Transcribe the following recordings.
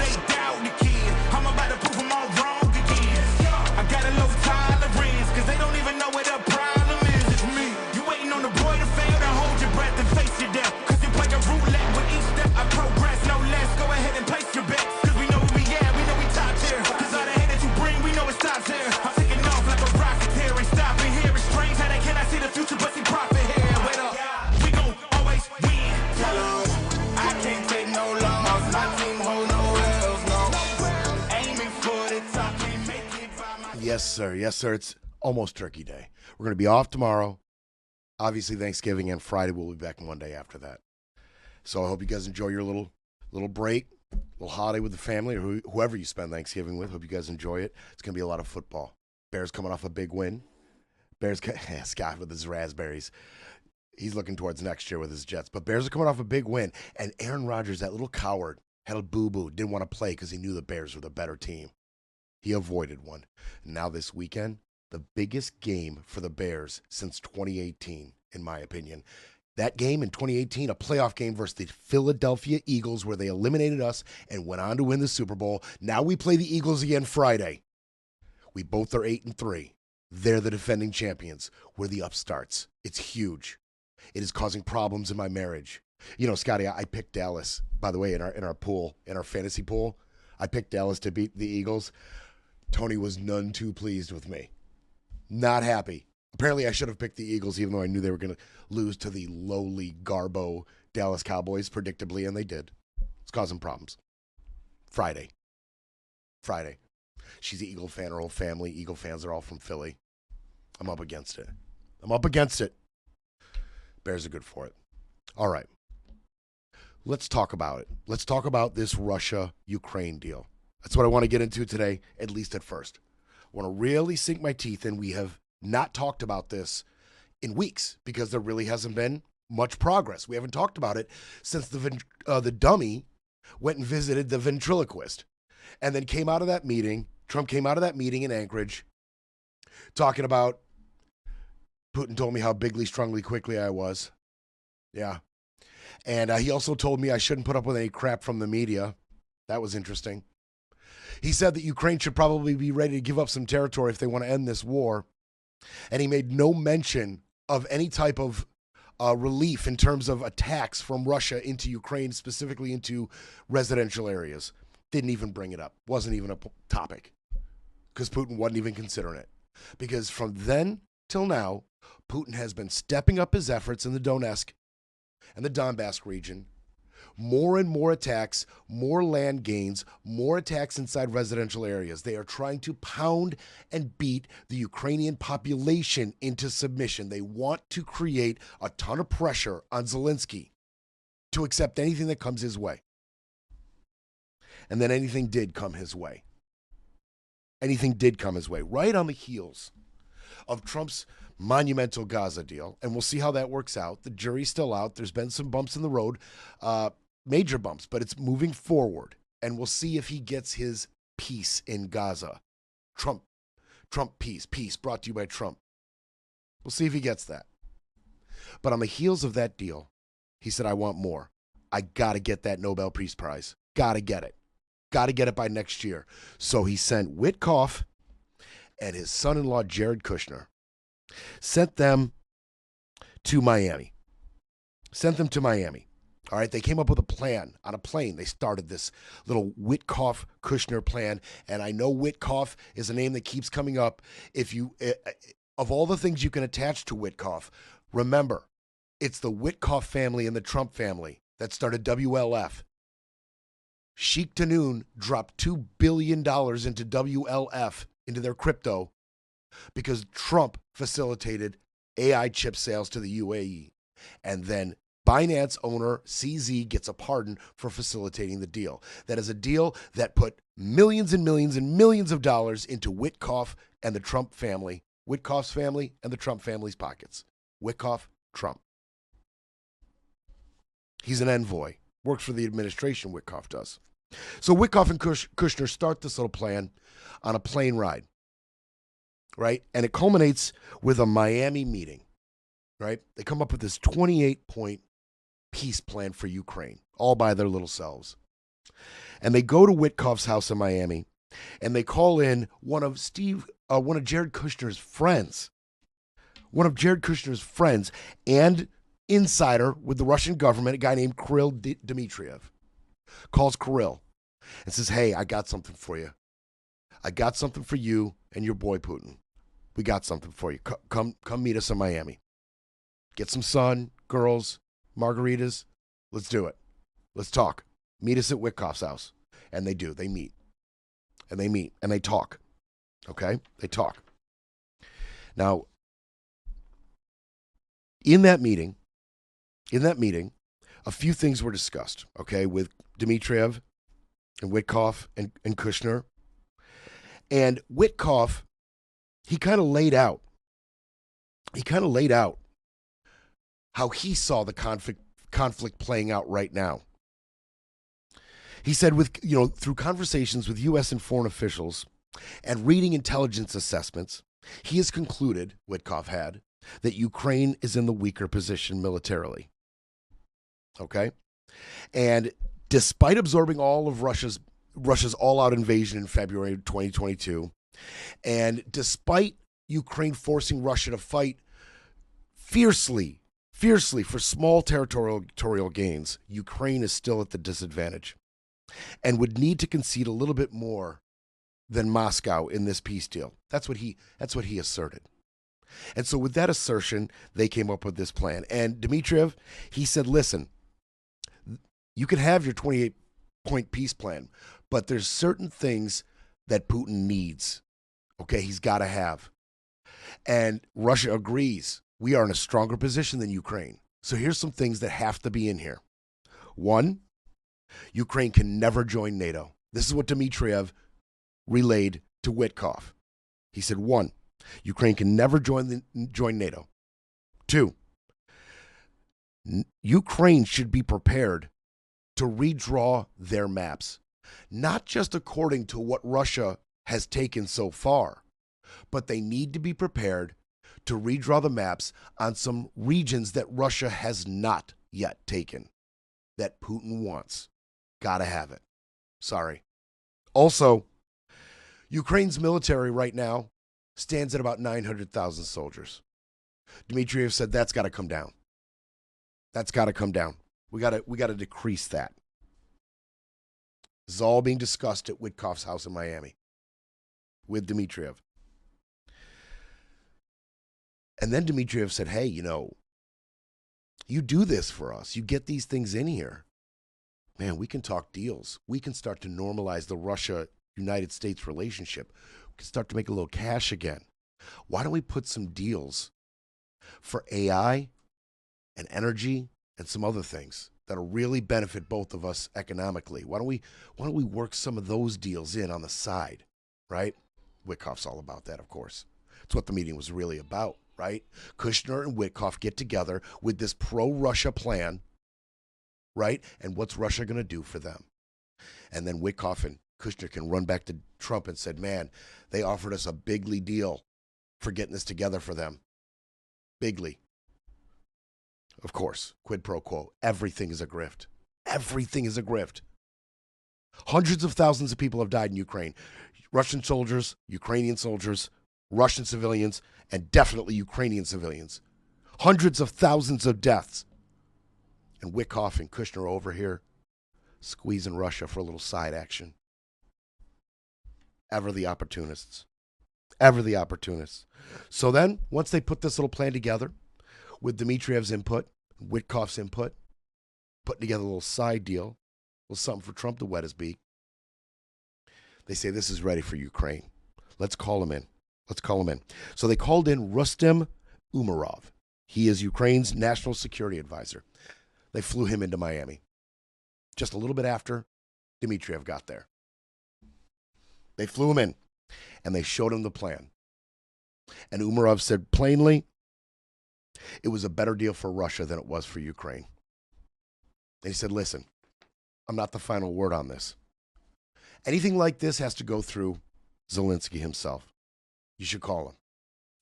they doubt the kid. I'm about to prove them all wrong again. I got a low tolerance, cause they don't even know what the problem is. It's me. You waiting on the boy to fail, to hold your breath and face your death. Cause you play a roulette with each step I progress, no less. Go ahead and place your bets. Cause we know who we at, we know we top tier. Cause all the hate that you bring, we know it stops here. I'm taking off like a rocket here, ain't stopping here. It's strange how they cannot see the future but see profit here. Wait up, we gon' always win. Tell 'em I can't take no loss. My team hold no L's, no. Aiming for the top, can't make it by my. Yes, sir. Yes, sir. It's almost Turkey Day. We're going to be off tomorrow. Obviously, Thanksgiving and Friday. We'll be back Monday after that. So I hope you guys enjoy your little break, little holiday with the family, or whoever you spend Thanksgiving with. Hope you guys enjoy it. It's going to be a lot of football. Bears coming off a big win. Scott with his raspberries. He's looking towards next year with his Jets. But Bears are coming off a big win. And Aaron Rodgers, that little coward, had a boo-boo, didn't want to play because he knew the Bears were the better team. He avoided one. Now this weekend, the biggest game for the Bears since 2018, in my opinion. That game in 2018, a playoff game versus the Philadelphia Eagles where they eliminated us and went on to win the Super Bowl. Now we play the Eagles again Friday. We both are 8-3. They're the defending champions. We're the upstarts. It's huge. It is causing problems in my marriage. You know, Scotty, I picked Dallas, by the way, in our pool, in our fantasy pool. I picked Dallas to beat the Eagles. Tony was none too pleased with me. Not happy. Apparently, I should have picked the Eagles, even though I knew they were going to lose to the lowly Garbo Dallas Cowboys, predictably, and they did. It's causing problems. Friday. She's an Eagle fan, her whole family. Eagle fans are all from Philly. I'm up against it. Bears are good for it. All right. Let's talk about it. Let's talk about this Russia-Ukraine deal. That's what I want to get into today, at least at first. I want to really sink my teeth in. We have not talked about this in weeks because there really hasn't been much progress. We haven't talked about it since the dummy went and visited the ventriloquist and then came out of that meeting. Trump came out of that meeting in Anchorage talking about Putin told me how bigly, strongly, quickly I was. Yeah. And he also told me I shouldn't put up with any crap from the media. That was interesting. He said that Ukraine should probably be ready to give up some territory if they want to end this war. And he made no mention of any type of relief in terms of attacks from Russia into Ukraine, specifically into residential areas. Didn't even bring it up. Wasn't even a topic because Putin wasn't even considering it. Because from then till now, Putin has been stepping up his efforts in the Donetsk and the Donbass region. More and more attacks, more land gains, more attacks inside residential areas. They are trying to pound and beat the Ukrainian population into submission. They want to create a ton of pressure on Zelensky to accept anything that comes his way. And then anything did come his way. Right on the heels of Trump's monumental Gaza deal. And we'll see how that works out. The jury's still out. There's been some bumps in the road, major bumps, but it's moving forward. And we'll see if he gets his peace in Gaza. Trump peace brought to you by Trump. We'll see if he gets that. But on the heels of that deal, he said, I want more. I got to get that Nobel Peace Prize. Got to get it. Got to get it by next year. So he sent Witkoff and his son-in-law, Jared Kushner, sent them to Miami. All right, they came up with a plan on a plane. They started this little Witkoff-Kushner plan, and I know Witkoff is a name that keeps coming up. If you, of all the things you can attach to Witkoff, remember, it's the Witkoff family and the Trump family that started WLF. Sheikh Tanoon dropped $2 billion into WLF, into their crypto, because Trump facilitated AI chip sales to the UAE. And then Binance owner CZ gets a pardon for facilitating the deal. That is a deal that put millions and millions and millions of dollars into Witkoff and the Trump family, Witkoff's family and the Trump family's pockets. Witkoff, Trump. He's an envoy. Works for the administration, Witkoff does. So Witkoff and Kushner start this little plan on a plane ride, right? And it culminates with a Miami meeting, right? They come up with this 28-point peace plan for Ukraine, all by their little selves. And they go to Witkoff's house in Miami, and they call in one of Jared Kushner's friends, and insider with the Russian government, a guy named Kirill Dmitriev, calls Kirill and says, "Hey, I got something for you. I got something for you and your boy Putin. We got something for you. Come meet us in Miami. Get some sun, girls, margaritas. Let's do it. Let's talk. Meet us at Witkoff's house." And they do. They meet. And they talk. Okay? They talk. Now, in that meeting, a few things were discussed, okay, with Dmitriev and Witkoff and Kushner. And Witkoff, he kind of laid out how he saw the conflict playing out right now. He said, through conversations with U.S. and foreign officials and reading intelligence assessments, he has concluded, Witkoff had, that Ukraine is in the weaker position militarily. Okay? And despite absorbing all of Russia's all-out invasion in February 2022, and despite Ukraine forcing Russia to fight fiercely for small territorial gains, Ukraine is still at the disadvantage and would need to concede a little bit more than Moscow in this peace deal. That's what he asserted. And so with that assertion, they came up with this plan. And Dmitriev, he said, listen, you can have your 28-point peace plan, but there's certain things that Putin needs. Okay, he's got to have. And Russia agrees. We are in a stronger position than Ukraine. So here's some things that have to be in here. One, Ukraine can never join NATO. This is what Dmitriev relayed to Witkoff. He said, one, Ukraine can never join NATO. Two, Ukraine should be prepared to redraw their maps, not just according to what Russia has taken so far, but they need to be prepared to redraw the maps on some regions that Russia has not yet taken, that Putin wants. Gotta have it. Sorry. Also, Ukraine's military right now stands at about 900,000 soldiers. Dmitriev said that's got to come down. That's got to come down. We got to decrease that. This is all being discussed at Witkoff's house in Miami with Dmitriev. And then Dmitriev said, hey, you do this for us. You get these things in here. Man, we can talk deals. We can start to normalize the Russia-United States relationship. We can start to make a little cash again. Why don't we put some deals for AI and energy and some other things that'll really benefit both of us economically? Why don't we work some of those deals in on the side, right? Witkoff's all about that, of course. It's what the meeting was really about, right? Kushner and Witkoff get together with this pro-Russia plan, right? And what's Russia going to do for them? And then Witkoff and Kushner can run back to Trump and said, man, they offered us a bigly deal for getting this together for them. Bigly. Of course, quid pro quo. Everything is a grift. Everything is a grift. Hundreds of thousands of people have died in Ukraine. Russian soldiers, Ukrainian soldiers, Russian civilians, and definitely Ukrainian civilians. Hundreds of thousands of deaths. And Witkoff and Kushner over here squeezing Russia for a little side action. Ever the opportunists. Ever the opportunists. So then, once they put this little plan together, with Dmitriev's input, Witkoff's input, putting together a little side deal, a little something for Trump to wet his beak, they say this is ready for Ukraine. Let's call him in. So they called in Rustem Umerov. He is Ukraine's national security advisor. They flew him into Miami just a little bit after Dmitriev got there. They flew him in, and they showed him the plan. And Umerov said plainly, it was a better deal for Russia than it was for Ukraine. And he said, listen, I'm not the final word on this. Anything like this has to go through Zelensky himself. You should call him.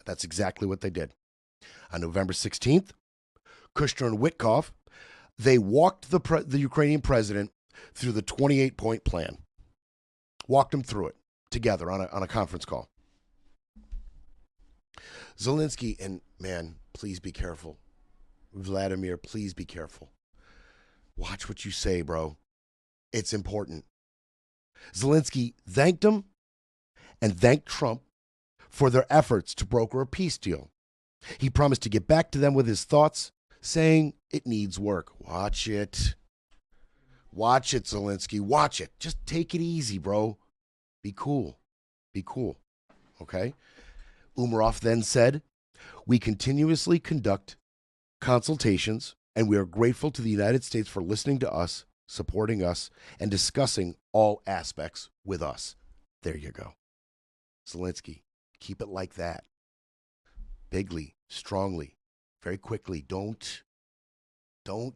That's exactly what they did. On November 16th, Kushner and Witkoff, they walked the Ukrainian president through the 28-point plan. Walked them through it together on a conference call. Zelensky, and man, please be careful. Vladimir, please be careful. Watch what you say, bro. It's important. Zelensky thanked him and thanked Trump for their efforts to broker a peace deal. He promised to get back to them with his thoughts, saying it needs work. Watch it. Watch it, Zelensky. Watch it. Just take it easy, bro. Be cool. Be cool. Okay? Umarov then said, "We continuously conduct consultations, and we are grateful to the United States for listening to us, supporting us, and discussing all aspects with us." There you go. Zelensky, keep it like that. Bigly, strongly, very quickly. Don't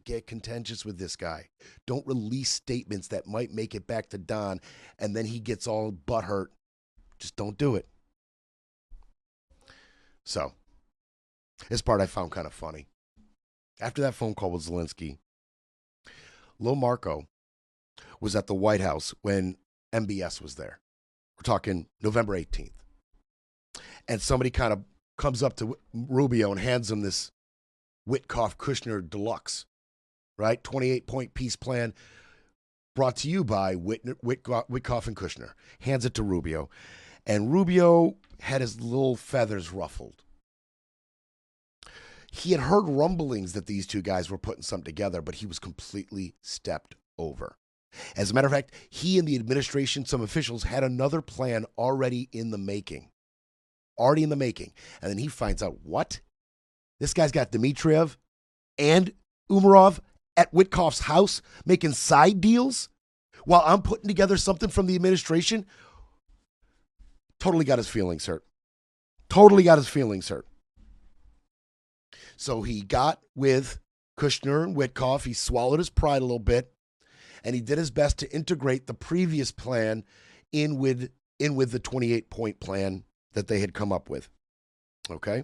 get contentious with this guy. Don't release statements that might make it back to Don, and then he gets all butthurt. Just don't do it. So, this part I found kind of funny. After that phone call with Zelensky, Lil Marco was at the White House when MBS was there. We're talking November 18th. And somebody kind of comes up to Rubio and hands him this Witkoff-Kushner Deluxe, right? 28-point peace plan brought to you by Witkoff and Kushner. Hands it to Rubio. And Rubio had his little feathers ruffled. He had heard rumblings that these two guys were putting something together, but he was completely stepped over. As a matter of fact, he and the administration, some officials, had another plan already in the making. Already in the making. And then he finds out, what? This guy's got Dmitriev and Umarov at Witkoff's house making side deals while I'm putting together something from the administration? Totally got his feelings hurt. Totally got his feelings hurt. So he got with Kushner and Witkoff. He swallowed his pride a little bit, and he did his best to integrate the previous plan in with the 28-point plan that they had come up with. Okay?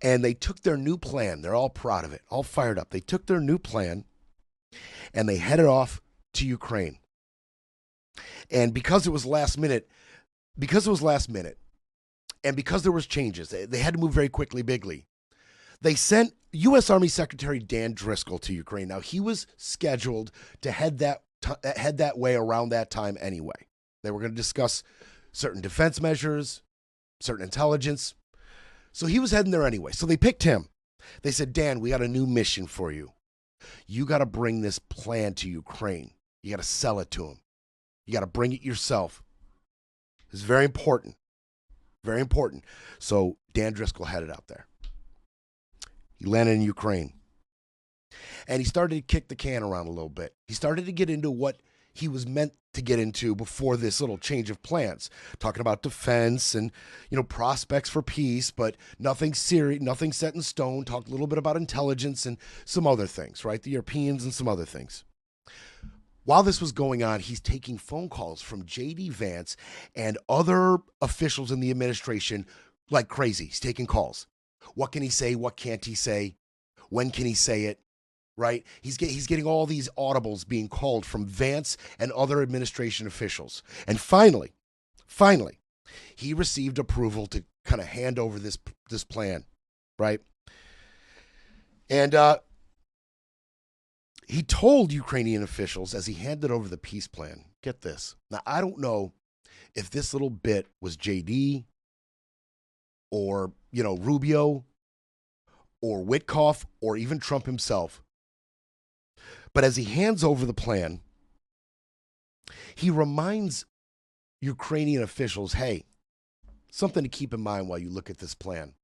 And they took their new plan. They're all proud of it, all fired up. They took their new plan, and they headed off to Ukraine. And because it was last minute, and because there was changes, they had to move very quickly, bigly. They sent U.S. Army Secretary Dan Driscoll to Ukraine. Now, he was scheduled to head that way around that time anyway. They were going to discuss certain defense measures, certain intelligence. So he was heading there anyway. So they picked him. They said, Dan, we got a new mission for you. You got to bring this plan to Ukraine. You got to sell it to him. You got to bring it yourself. It's very important. Very important. So Dan Driscoll headed out there. He landed in Ukraine. And he started to kick the can around a little bit. He started to get into what he was meant to get into before this little change of plans. Talking about defense and, prospects for peace, but nothing serious, nothing set in stone. Talked a little bit about intelligence and some other things, right? The Europeans and some other things. While this was going on, he's taking phone calls from J.D. Vance and other officials in the administration like crazy. He's taking calls. What can he say? What can't he say? When can he say it? Right? He's getting all these audibles being called from Vance and other administration officials. And finally, he received approval to kind of hand over this plan, right? And he told Ukrainian officials as he handed over the peace plan, get this. Now, I don't know if this little bit was JD or, Rubio or Witkoff or even Trump himself. But as he hands over the plan, he reminds Ukrainian officials, hey, something to keep in mind while you look at this plan.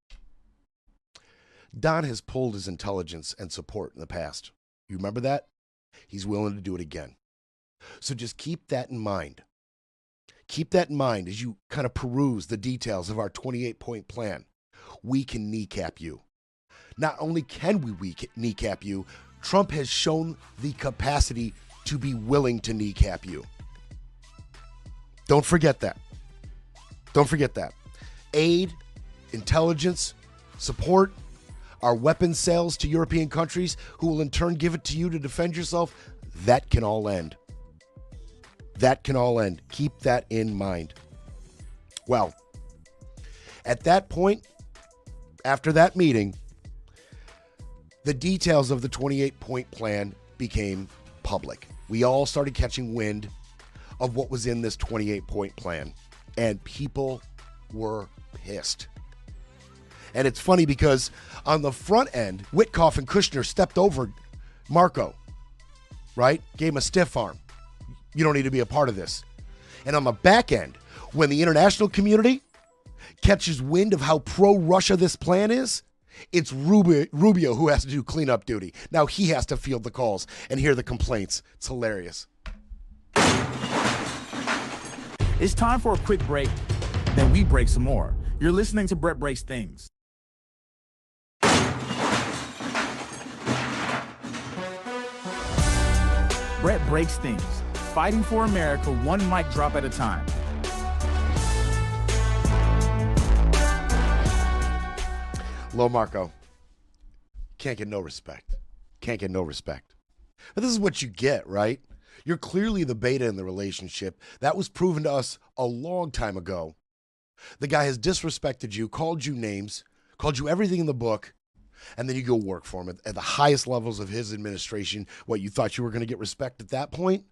Don has pulled his intelligence and support in the past. You remember that? He's willing to do it again. So just keep that in mind. Keep that in mind as you kind of peruse the details of our 28-point plan. We can kneecap you. Not only can we kneecap you, Trump has shown the capacity to be willing to kneecap you. Don't forget that. Don't forget that. Aid, intelligence, support, our weapons sales to European countries who will in turn give it to you to defend yourself, that can all end. that can all end. Keep that in mind. Well, at that point, after that meeting, the details of the 28-point plan became public. We all started catching wind of what was in this 28-point plan, and people were pissed. And it's funny because on the front end, Witkoff and Kushner stepped over Marco, right? Gave him a stiff arm. You don't need to be a part of this. And on the back end, when the international community catches wind of how pro-Russia this plan is, it's Rubio who has to do cleanup duty. Now he has to field the calls and hear the complaints. It's hilarious. It's time for a quick break, then we break some more. You're listening to Brett Breaks Things. Brett Breaks Things, fighting for America one mic drop at a time. Low Marco. Can't get no respect. Can't get no respect. But this is what you get, right? You're clearly the beta in the relationship. That was proven to us a long time ago. The guy has disrespected you, called you names, called you everything in the book, and then you go work for him at the highest levels of his administration. What, you thought you were going to get respect at that point?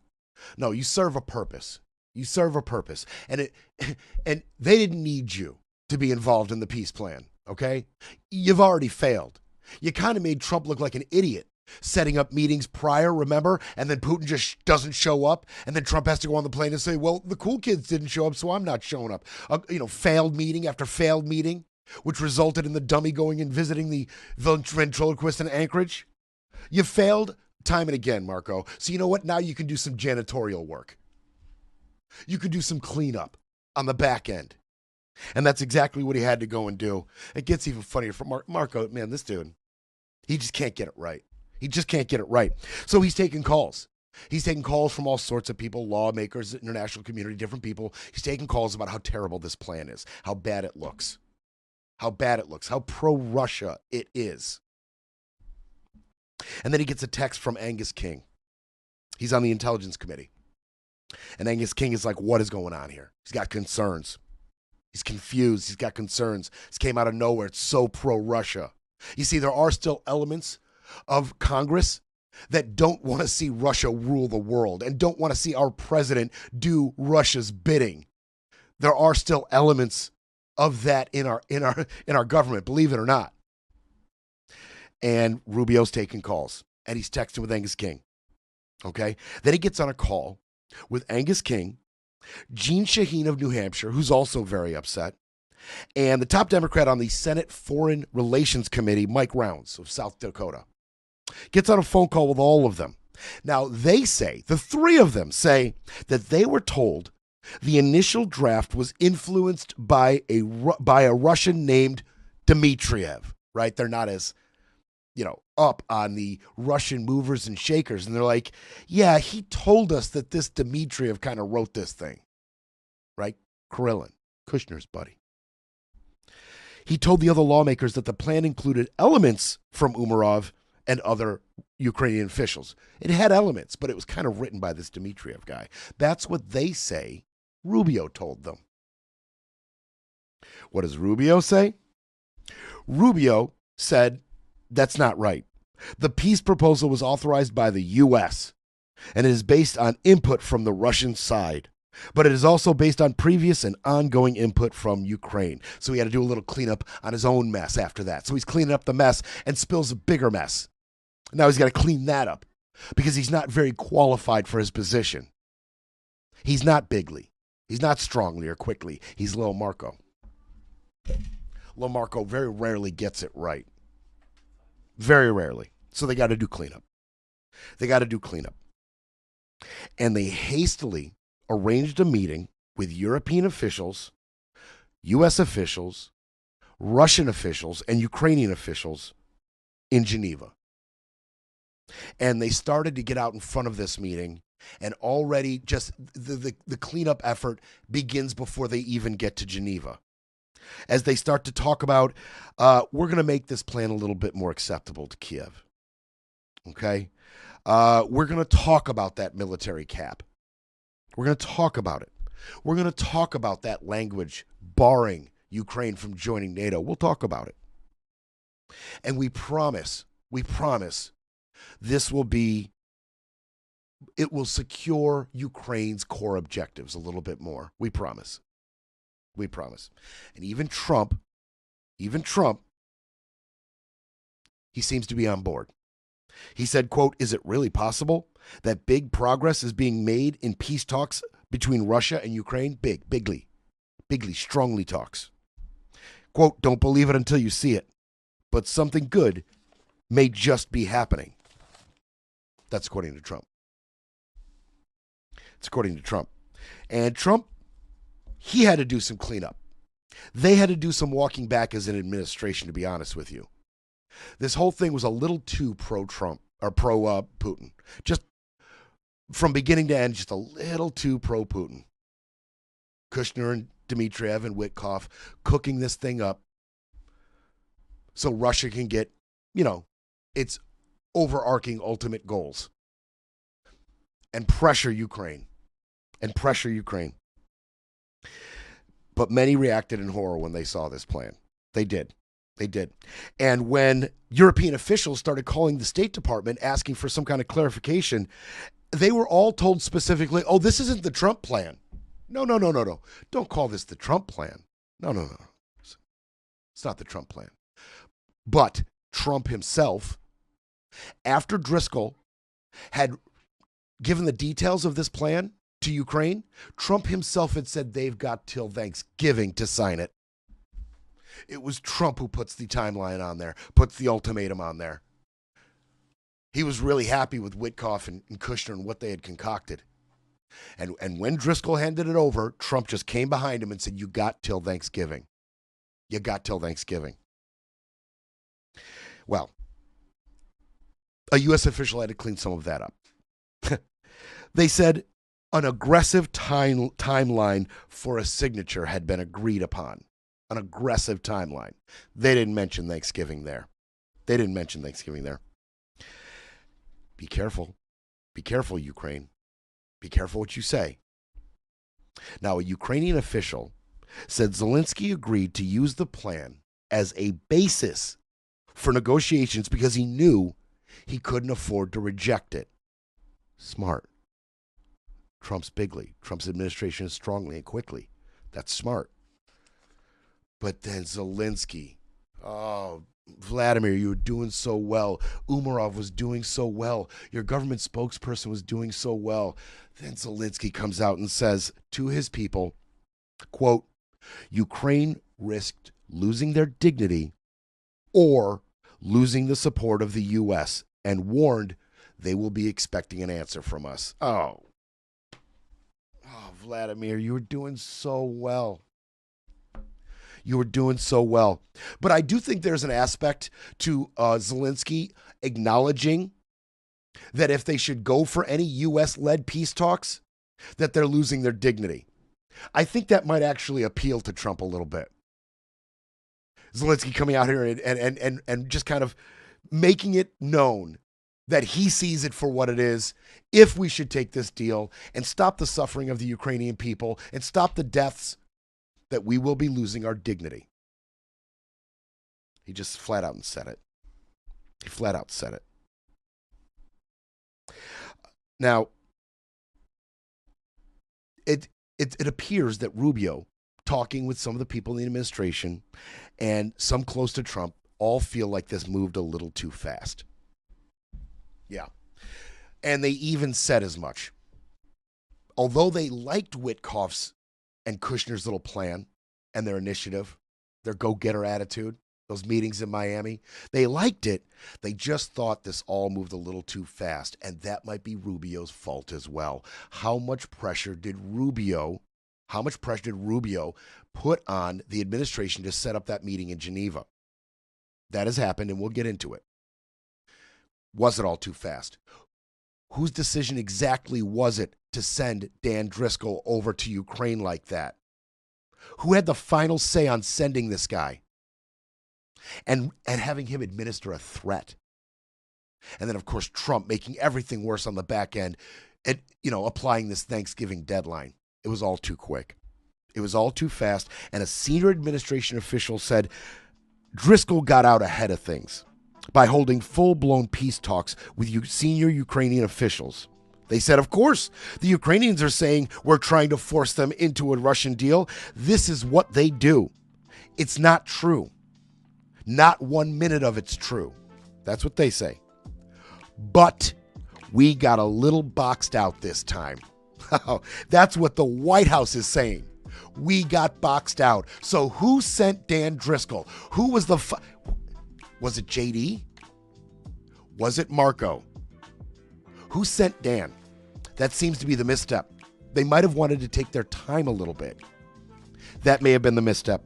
No, you serve a purpose. You serve a purpose. And they didn't need you to be involved in the peace plan, okay? You've already failed. You kind of made Trump look like an idiot, setting up meetings prior, remember? And then Putin just doesn't show up. And then Trump has to go on the plane and say, well, the cool kids didn't show up, so I'm not showing up. Failed meeting after failed meeting, which resulted in the dummy going and visiting the ventriloquist in Anchorage. You failed time and again, Marco. So you know what? Now you can do some janitorial work. You can do some cleanup on the back end. And that's exactly what he had to go and do. It gets even funnier for Marco. Man, this dude, he just can't get it right. He just can't get it right. So he's taking calls. He's taking calls from all sorts of people, lawmakers, international community, different people. He's taking calls about how terrible this plan is, how bad it looks, how pro-Russia it is. And then he gets a text from Angus King. He's on the Intelligence Committee. And Angus King is like, what is going on here? He's got concerns. He's confused. He's got concerns. This came out of nowhere. It's so pro-Russia. You see, there are still elements of Congress that don't want to see Russia rule the world and don't want to see our president do Russia's bidding. There are still elements of that in our government, believe it or not. And Rubio's taking calls, and he's texting with Angus King. Okay? Then he gets on a call with Angus King, Jeanne Shaheen of New Hampshire, who's also very upset, and the top Democrat on the Senate Foreign Relations Committee, Mike Rounds of South Dakota. Gets on a phone call with all of them. Now, they say, the three of them say that they were told the initial draft was influenced by a Russian named Dmitriev, right? They're not as, up on the Russian movers and shakers. And they're like, yeah, he told us that this Dmitriev kind of wrote this thing, right? Karelin, Kushner's buddy. He told the other lawmakers that the plan included elements from Umarov and other Ukrainian officials. It had elements, but it was kind of written by this Dmitriev guy. That's what they say Rubio told them. What does Rubio say? Rubio said, that's not right. The peace proposal was authorized by the U.S., and it is based on input from the Russian side. But it is also based on previous and ongoing input from Ukraine. So he had to do a little cleanup on his own mess after that. So he's cleaning up the mess and spills a bigger mess. Now he's got to clean that up because he's not very qualified for his position. He's not Bigly. He's not Strongly or Quickly. He's Lil Marco. Lil Marco very rarely gets it right. Very rarely. So they got to do cleanup. And they hastily arranged a meeting with European officials, U.S. officials, Russian officials, and Ukrainian officials in Geneva. And they started to get out in front of this meeting, and already just the cleanup effort begins before they even get to Geneva. As they start to talk about, we're going to make this plan a little bit more acceptable to Kiev. Okay? We're going to talk about that military cap. We're going to talk about it. We're going to talk about that language barring Ukraine from joining NATO. We'll talk about it. And we promise, this will be, it will secure Ukraine's core objectives a little bit more. We promise. We promise. And even Trump, he seems to be on board. He said, quote, "Is it really possible that big progress is being made in peace talks between Russia and Ukraine?" Bigly, strongly talks. Quote, "Don't believe it until you see it, but something good may just be happening." That's according to Trump. It's according to Trump. And Trump, he had to do some cleanup. They had to do some walking back as an administration, to be honest with you. This whole thing was a little too pro-Trump, or pro-Putin. Just from beginning to end, just a little too pro-Putin. Kushner and Dmitriev and Witkoff cooking this thing up so Russia can get, its overarching ultimate goals. And pressure Ukraine. But many reacted in horror when they saw this plan. They did. And when European officials started calling the State Department asking for some kind of clarification, they were all told specifically, "Oh, this isn't the Trump plan." No. Don't call this the Trump plan. No. It's not the Trump plan. But Trump himself, after Driscoll had given the details of this plan to Ukraine, Trump himself had said they've got till Thanksgiving to sign it. It was Trump who puts the timeline on there, puts the ultimatum on there. He was really happy with Witkoff and Kushner and what they had concocted. And when Driscoll handed it over, Trump just came behind him and said, "You got till Thanksgiving. You got till Thanksgiving." Well, a U.S. official had to clean some of that up. They said an aggressive timeline for a signature had been agreed upon. An aggressive timeline. They didn't mention Thanksgiving there. Be careful. Be careful, Ukraine. Be careful what you say. Now, a Ukrainian official said Zelensky agreed to use the plan as a basis for negotiations because he knew he couldn't afford to reject it. Smart. Trump's bigly. Trump's administration is strongly and quickly. That's smart. But then Zelensky, Vladimir, you were doing so well. Umarov was doing so well. Your government spokesperson was doing so well. Then Zelensky comes out and says to his people, quote, "Ukraine risked losing their dignity or losing the support of the U.S. and warned they will be expecting an answer from us." Oh, Vladimir, you were doing so well. But I do think there's an aspect to Zelensky acknowledging that if they should go for any U.S.-led peace talks, that they're losing their dignity. I think that might actually appeal to Trump a little bit. Zelensky coming out here and just kind of making it known that he sees it for what it is, if we should take this deal and stop the suffering of the Ukrainian people and stop the deaths, that we will be losing our dignity. He just flat out said it. Now, it appears that Rubio, talking with some of the people in the administration and some close to Trump, all feel like this moved a little too fast. Yeah. And they even said as much. Although they liked Witkoff's and Kushner's little plan and their initiative, their go-getter attitude, those meetings in Miami, they liked it. They just thought this all moved a little too fast, and that might be Rubio's fault as well. How much pressure did Rubio put on the administration to set up that meeting in Geneva? That has happened, and we'll get into it. Was it all too fast? Whose decision exactly was it to send Dan Driscoll over to Ukraine like that? Who had the final say on sending this guy and having him administer a threat? And then, of course, Trump making everything worse on the back end, at, applying this Thanksgiving deadline. It was all too quick. It was all too fast. And a senior administration official said Driscoll got out ahead of things by holding full-blown peace talks with senior Ukrainian officials. They said, of course, the Ukrainians are saying we're trying to force them into a Russian deal. This is what they do. It's not true. Not 1 minute of it's true. That's what they say. But we got a little boxed out this time. That's what the White House is saying. We got boxed out. So who sent Dan Driscoll? Who was was it JD? Was it Marco? Who sent Dan? That seems to be the misstep. They might have wanted to take their time a little bit. That may have been the misstep.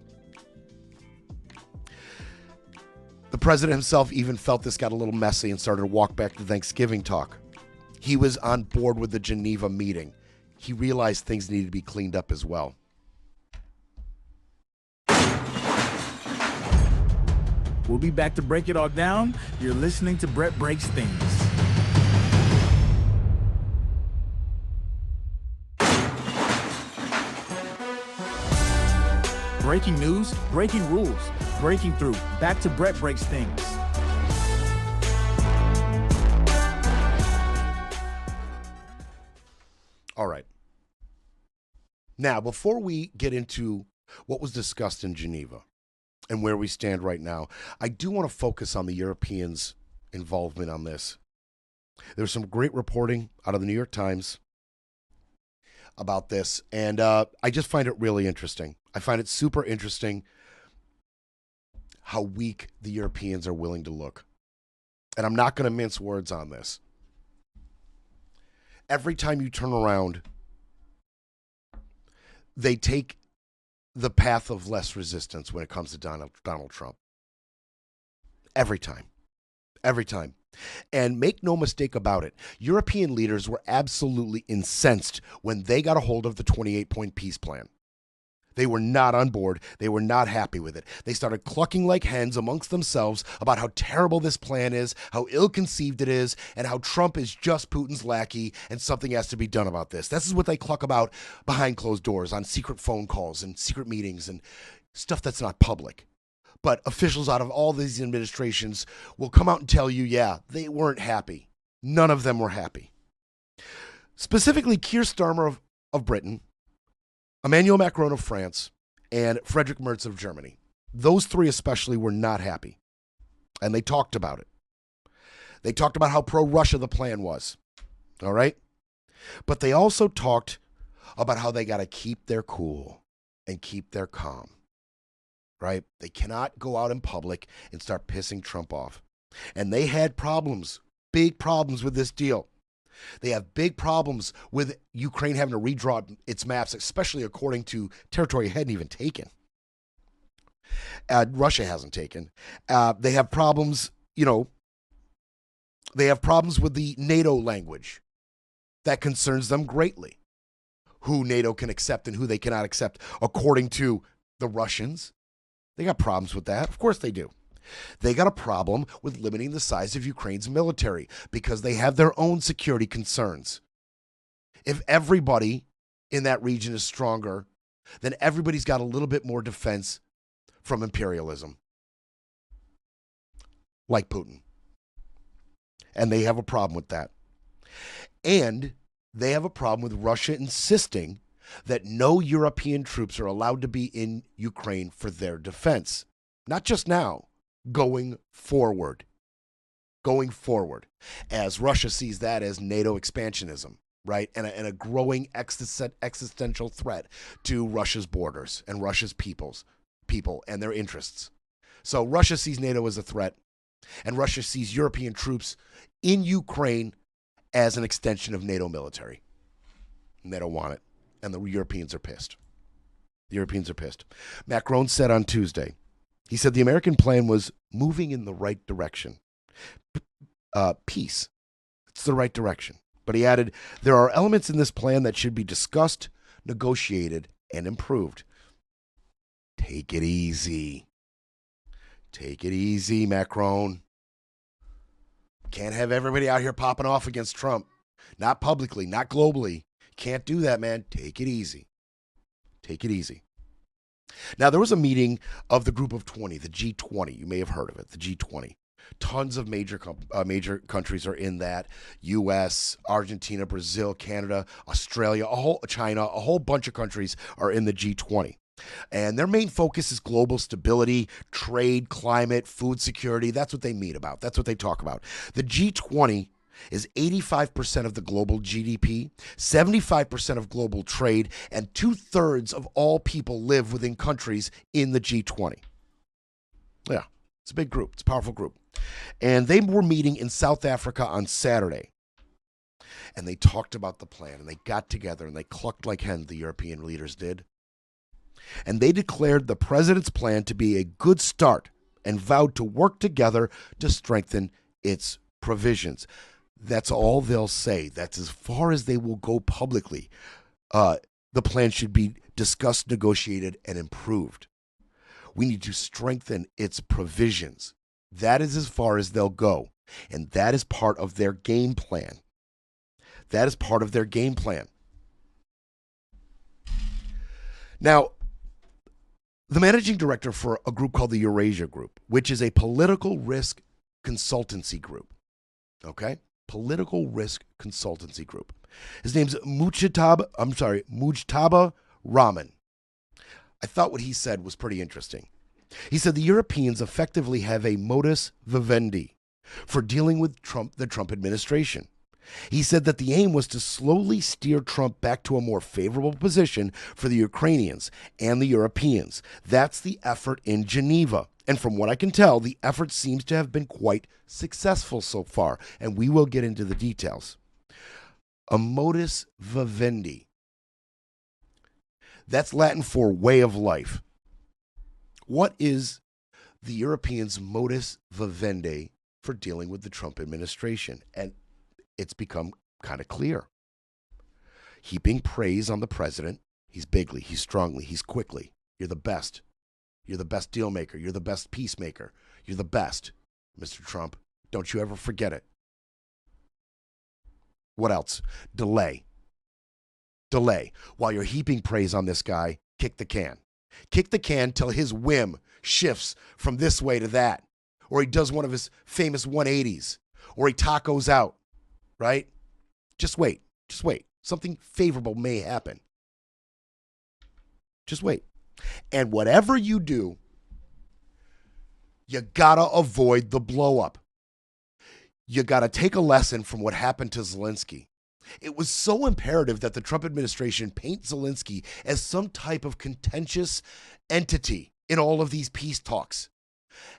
The president himself even felt this got a little messy and started to walk back to Thanksgiving talk. He was on board with the Geneva meeting. He realized things needed to be cleaned up as well. We'll be back to break it all down. You're listening to Brett Breaks Things. Breaking news, breaking rules, breaking through. Back to Brett Breaks Things. All right. Now, before we get into what was discussed in Geneva and where we stand right now, I do want to focus on the Europeans' involvement on this. There's some great reporting out of the New York Times about this, and I just find it really interesting. I find it super interesting how weak the Europeans are willing to look. And I'm not going to mince words on this. Every time you turn around, they take the path of less resistance when it comes to Donald Trump. Every time. Every time. And make no mistake about it, European leaders were absolutely incensed when they got a hold of the 28-point peace plan. They were not on board. They were not happy with it. They started clucking like hens amongst themselves about how terrible this plan is, how ill-conceived it is, and how Trump is just Putin's lackey and something has to be done about this. This is what they cluck about behind closed doors on secret phone calls and secret meetings and stuff that's not public. But officials out of all these administrations will come out and tell you, yeah, they weren't happy. None of them were happy. Specifically, Keir Starmer of Britain, Emmanuel Macron of France, and Friedrich Merz of Germany. Those three especially were not happy. And they talked about it. They talked about how pro-Russia the plan was. All right? But they also talked about how they got to keep their cool and keep their calm. Right? They cannot go out in public and start pissing Trump off. And they had problems, big problems with this deal. They have big problems with Ukraine having to redraw its maps, especially according to territory it hadn't even taken. Russia hasn't taken. They have problems, they have problems with the NATO language. That concerns them greatly. Who NATO can accept and who they cannot accept according to the Russians. They got problems with that. Of course they do. They got a problem with limiting the size of Ukraine's military because they have their own security concerns. If everybody in that region is stronger, then everybody's got a little bit more defense from imperialism, like Putin. And they have a problem with that. And they have a problem with Russia insisting that no European troops are allowed to be in Ukraine for their defense. Not just now. Going forward, as Russia sees that as NATO expansionism, right? And a growing existential threat to Russia's borders and Russia's people and their interests. So Russia sees NATO as a threat, and Russia sees European troops in Ukraine as an extension of NATO military. And they don't want it, and the Europeans are pissed. Macron said on Tuesday, he said the American plan was moving in the right direction. Peace. It's the right direction. But he added, there are elements in this plan that should be discussed, negotiated, and improved. Take it easy. Take it easy, Macron. Can't have everybody out here popping off against Trump. Not publicly, not globally. Can't do that, man. Take it easy. Take it easy. Now, there was a meeting of the group of 20, the G20. You may have heard of it, the G20. Tons of major countries are in that. U.S., Argentina, Brazil, Canada, Australia, China, a whole bunch of countries are in the G20. And their main focus is global stability, trade, climate, food security. That's what they meet about. That's what they talk about. The G20 is 85% of the global GDP, 75% of global trade, and 2/3 of all people live within countries in the G20. Yeah, it's a big group. It's a powerful group. And they were meeting in South Africa on Saturday. And they talked about the plan, and they got together, and they clucked like hens, the European leaders did. And they declared the president's plan to be a good start and vowed to work together to strengthen its provisions. That's all they'll say. That's as far as they will go publicly. The plan should be discussed, negotiated, and improved. We need to strengthen its provisions. That is as far as they'll go. And that is part of their game plan. That is part of their game plan. Now, the managing director for a group called the Eurasia Group, which is a political risk consultancy group. Okay? Political risk consultancy group. His name's Mujtaba Rahman. I thought what he said was pretty interesting. He said the Europeans effectively have a modus vivendi for dealing with the Trump administration. He said that the aim was to slowly steer Trump back to a more favorable position for the Ukrainians and the Europeans. That's the effort in Geneva. And from what I can tell, the effort seems to have been quite successful so far. And we will get into the details. A modus vivendi. That's Latin for way of life. What is the Europeans' modus vivendi for dealing with the Trump administration? And it's become kind of clear. Heaping praise on the president. He's bigly, he's strongly, he's quickly. You're the best. You're the best deal maker. You're the best peacemaker. You're the best, Mr. Trump. Don't you ever forget it. What else? Delay. Delay. While you're heaping praise on this guy, kick the can. Kick the can till his whim shifts from this way to that. Or he does one of his famous 180s. Or he tacos out. Right? Just wait. Just wait. Something favorable may happen. Just wait. And whatever you do, you gotta avoid the blow up. You gotta take a lesson from what happened to Zelensky. It was so imperative that the Trump administration paint Zelensky as some type of contentious entity in all of these peace talks.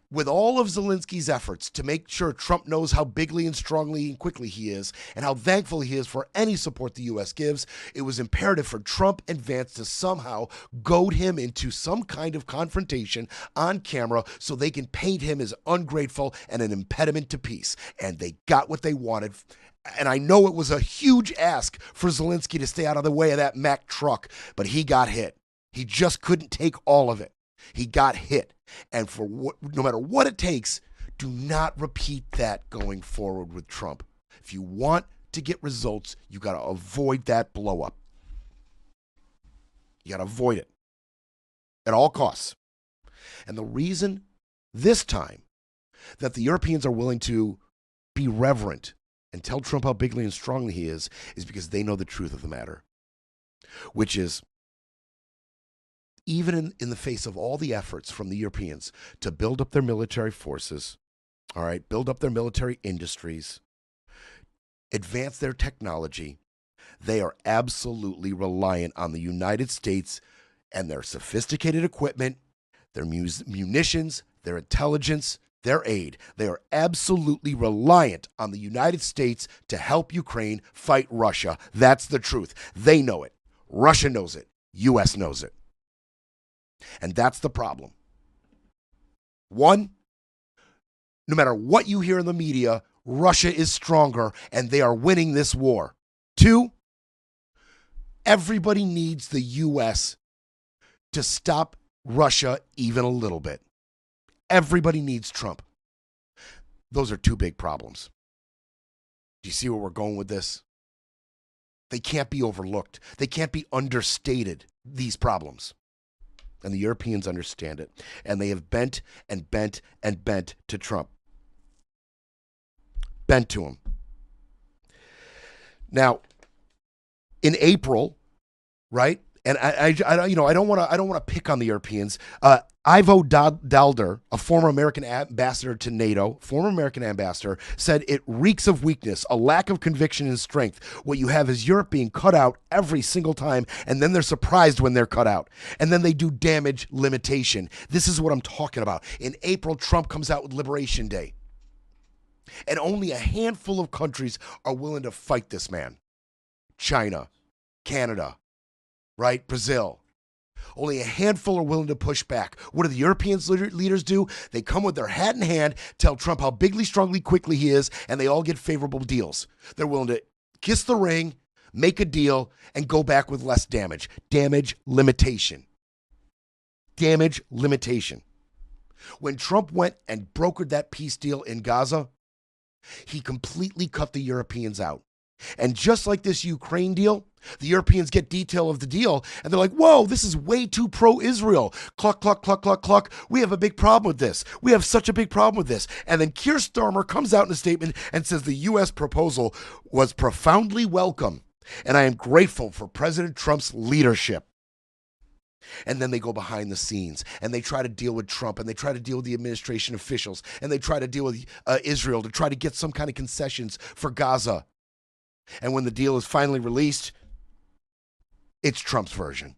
With all of Zelensky's efforts to make sure Trump knows how bigly and strongly and quickly he is and how thankful he is for any support the U.S. gives, it was imperative for Trump and Vance to somehow goad him into some kind of confrontation on camera so they can paint him as ungrateful and an impediment to peace. And they got what they wanted. And I know it was a huge ask for Zelensky to stay out of the way of that Mack truck, but he got hit. He just couldn't take all of it. He got hit. And no matter what it takes, do not repeat that going forward with Trump. If you want to get results, you got to avoid that blow up. You got to avoid it at all costs. And the reason this time that the Europeans are willing to be reverent and tell Trump how bigly and strongly he is because they know the truth of the matter, which is, even in the face of all the efforts from the Europeans to build up their military forces, all right, build up their military industries, advance their technology, they are absolutely reliant on the United States and their sophisticated equipment, their munitions, their intelligence, their aid. They are absolutely reliant on the United States to help Ukraine fight Russia. That's the truth. They know it. Russia knows it. U.S. knows it. And that's the problem. One, no matter what you hear in the media, Russia is stronger and they are winning this war. Two, everybody needs the U.S. to stop Russia even a little bit. Everybody needs Trump. Those are two big problems. Do you see where we're going with this? They can't be overlooked. They can't be understated, these problems. And the Europeans understand it. And they have bent and bent and bent to Trump. Bent to him. Now, in April, right? And I don't want to pick on the Europeans. Ivo Dalder, a former American ambassador to NATO, said it reeks of weakness, a lack of conviction and strength. What you have is Europe being cut out every single time, and then they're surprised when they're cut out. And then they do damage limitation. This is what I'm talking about. In April, Trump comes out with Liberation Day. And only a handful of countries are willing to fight this man. China, Canada, right? Brazil. Only a handful are willing to push back. What do the European leaders do? They come with their hat in hand, tell Trump how bigly, strongly, quickly he is, and they all get favorable deals. They're willing to kiss the ring, make a deal, and go back with less damage. Damage limitation. Damage limitation. When Trump went and brokered that peace deal in Gaza, he completely cut the Europeans out. And just like this Ukraine deal, the Europeans get detail of the deal, and they're like, whoa, this is way too pro-Israel. Cluck, cluck, cluck, cluck, cluck. We have a big problem with this. We have such a big problem with this. And then Keir Starmer comes out in a statement and says the U.S. proposal was profoundly welcome, and I am grateful for President Trump's leadership. And then they go behind the scenes, and they try to deal with Trump, and they try to deal with the administration officials, and they try to deal with Israel to try to get some kind of concessions for Gaza. And when the deal is finally released, it's Trump's version.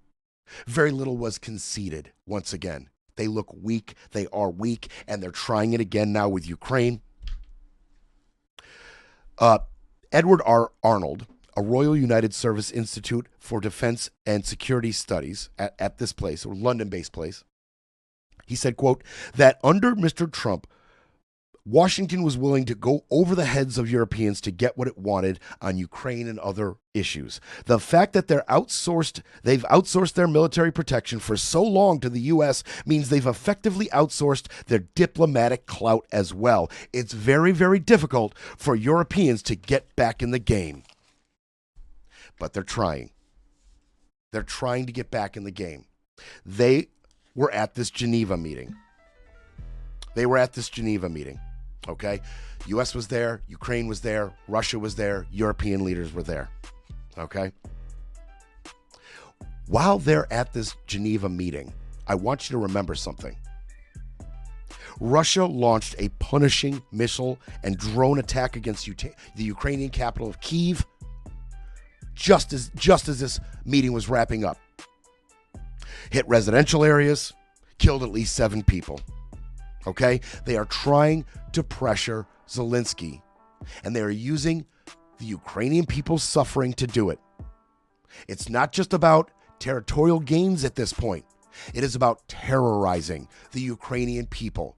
Very little was conceded once again. They look weak. They are weak, and they're trying it again now with Ukraine. Edward R. Arnold, a Royal United Service Institute for Defense and Security Studies at this place, or London-based place, he said, quote, that under Mr. Trump, Washington was willing to go over the heads of Europeans to get what it wanted on Ukraine and other issues. The fact that they've outsourced their military protection for so long to the U.S. means they've effectively outsourced their diplomatic clout as well. It's very, very difficult for Europeans to get back in the game. But they're trying. They're trying to get back in the game. They were at this Geneva meeting. Okay? U.S. was there, Ukraine was there, Russia was there, European leaders were there. Okay? While they're at this Geneva meeting, I want you to remember something. Russia launched a punishing missile and drone attack against the Ukrainian capital of Kyiv just as this meeting was wrapping up. Hit residential areas, killed at least 7 people. Okay? They are trying to pressure Zelensky, and they are using the Ukrainian people's suffering to do it. It's not just about territorial gains at this point. It is about terrorizing the Ukrainian people.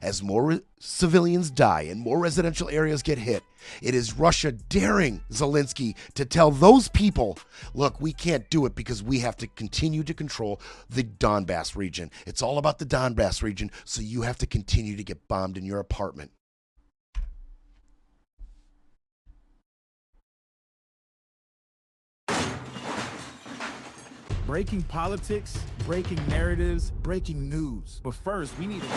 As more civilians die and more residential areas get hit, it is Russia daring Zelensky to tell those people, look, we can't do it because we have to continue to control the Donbass region. It's all about the Donbass region, so you have to continue to get bombed in your apartment. Breaking politics, breaking narratives, breaking news. But first, we need to...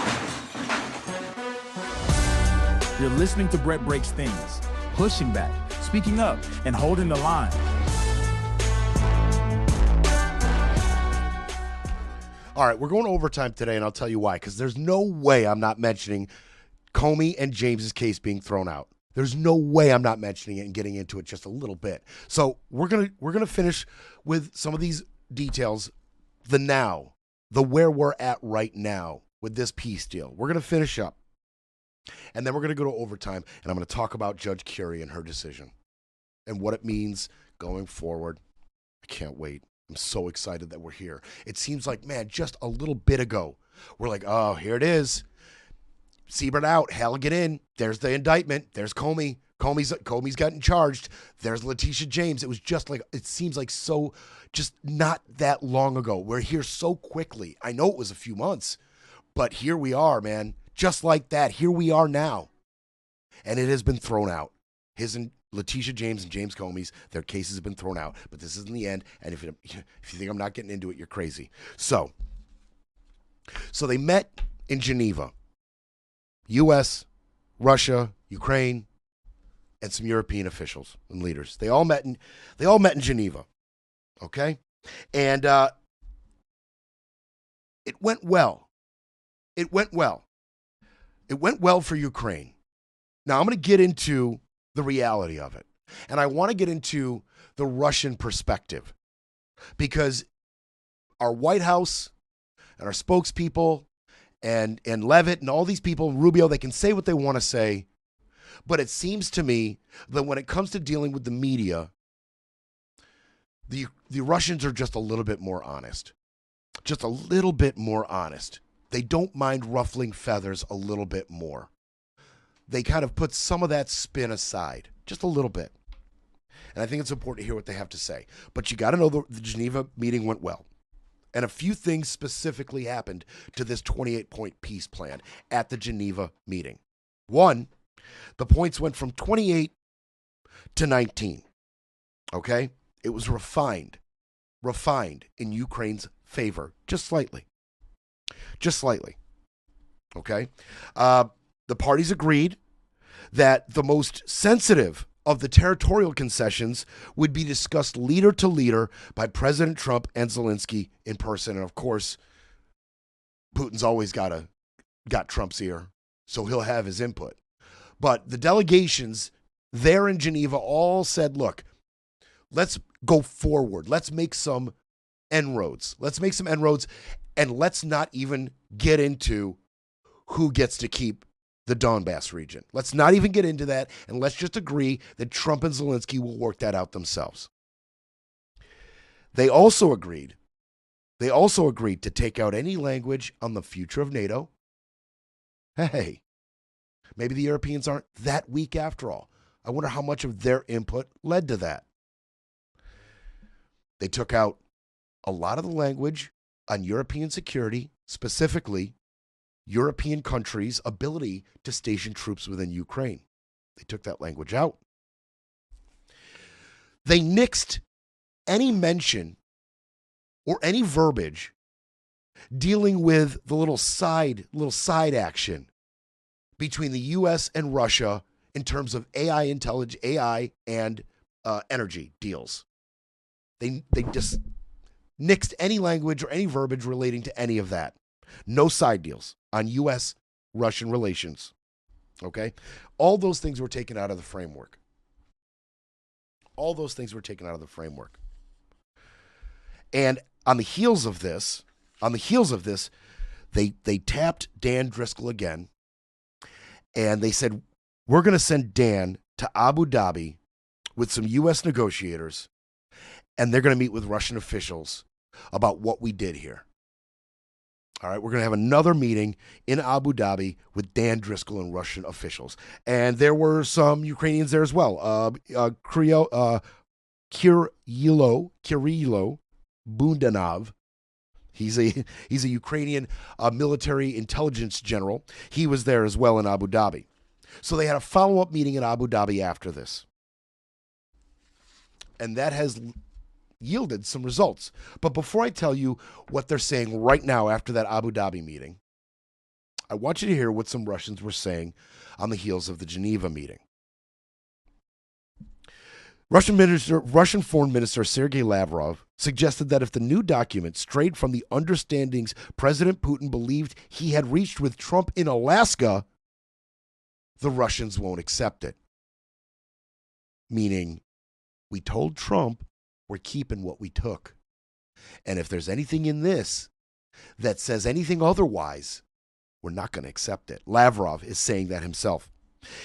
You're listening to Brett Breaks Things, pushing back, speaking up, and holding the line. All right, we're going to overtime today, and I'll tell you why. Because there's no way I'm not mentioning Comey and James's case being thrown out. There's no way I'm not mentioning it and getting into it just a little bit. So we're gonna finish with some of these details, the where we're at right now with this peace deal. We're going to finish up, and then we're going to go to overtime, and I'm going to talk about Judge Curie and her decision and what it means going forward. I can't wait. I'm so excited that we're here. It seems like, man, just a little bit ago, we're like, oh, here it is. Siebert out, Halligan in. There's the indictment. There's Comey. Comey's gotten charged. There's Letitia James. It was just like, it seems like so, just not that long ago. We're here so quickly. I know it was a few months, but here we are, man. Just like that, here we are now. And it has been thrown out. Letitia James and James Comey's, their cases have been thrown out, but this isn't the end. And if you think I'm not getting into it, you're crazy. So they met in Geneva, U.S., Russia, Ukraine, and some European officials and leaders. They all met in Geneva. Okay, and it went well. It went well. It went well for Ukraine. Now, I'm going to get into the reality of it. And I want to get into the Russian perspective because our White House and our spokespeople and Levitt and all these people, Rubio, they can say what they want to say. But it seems to me that when it comes to dealing with the media, the Russians are just a little bit more honest. Just a little bit more honest. They don't mind ruffling feathers a little bit more. They kind of put some of that spin aside, just a little bit. And I think it's important to hear what they have to say. But you got to know the Geneva meeting went well. And a few things specifically happened to this 28-point peace plan at the Geneva meeting. One, the points went from 28 to 19. Okay? It was refined in Ukraine's favor, just slightly. Just slightly. Okay? The parties agreed that the most sensitive of the territorial concessions would be discussed leader to leader by President Trump and Zelensky in person. And of course, Putin's always got Trump's ear, so he'll have his input. But the delegations there in Geneva all said, look, let's go forward. Let's make some inroads. And let's not even get into who gets to keep the Donbass region. Let's not even get into that, and let's just agree that Trump and Zelensky will work that out themselves. They also agreed to take out any language on the future of NATO. Hey, maybe the Europeans aren't that weak after all. I wonder how much of their input led to that. They took out a lot of the language on European security, specifically European countries' ability to station troops within Ukraine. They took that language out. They nixed any mention or any verbiage dealing with the little side action between the U.S. and Russia in terms of AI and energy deals. They just nixed any language or any verbiage relating to any of that. No side deals on U.S.-Russian relations. Okay? All those things were taken out of the framework. And on the heels of this, they tapped Dan Driscoll again, and they said, we're going to send Dan to Abu Dhabi with some U.S. negotiators, and they're going to meet with Russian officials about what we did here. All right, we're going to have another meeting in Abu Dhabi with Dan Driscoll and Russian officials. And there were some Ukrainians there as well. Kirilo Bundanov. He's a Ukrainian military intelligence general. He was there as well in Abu Dhabi. So they had a follow-up meeting in Abu Dhabi after this. And that has yielded some results. But before I tell you what they're saying right now after that Abu Dhabi meeting, I want you to hear what some Russians were saying on the heels of the Geneva meeting. Russian Foreign Minister Sergei Lavrov suggested that if the new document strayed from the understandings President Putin believed he had reached with Trump in Alaska, the Russians won't accept it. Meaning, we told Trump we're keeping what we took. And if there's anything in this that says anything otherwise, we're not going to accept it. Lavrov is saying that himself.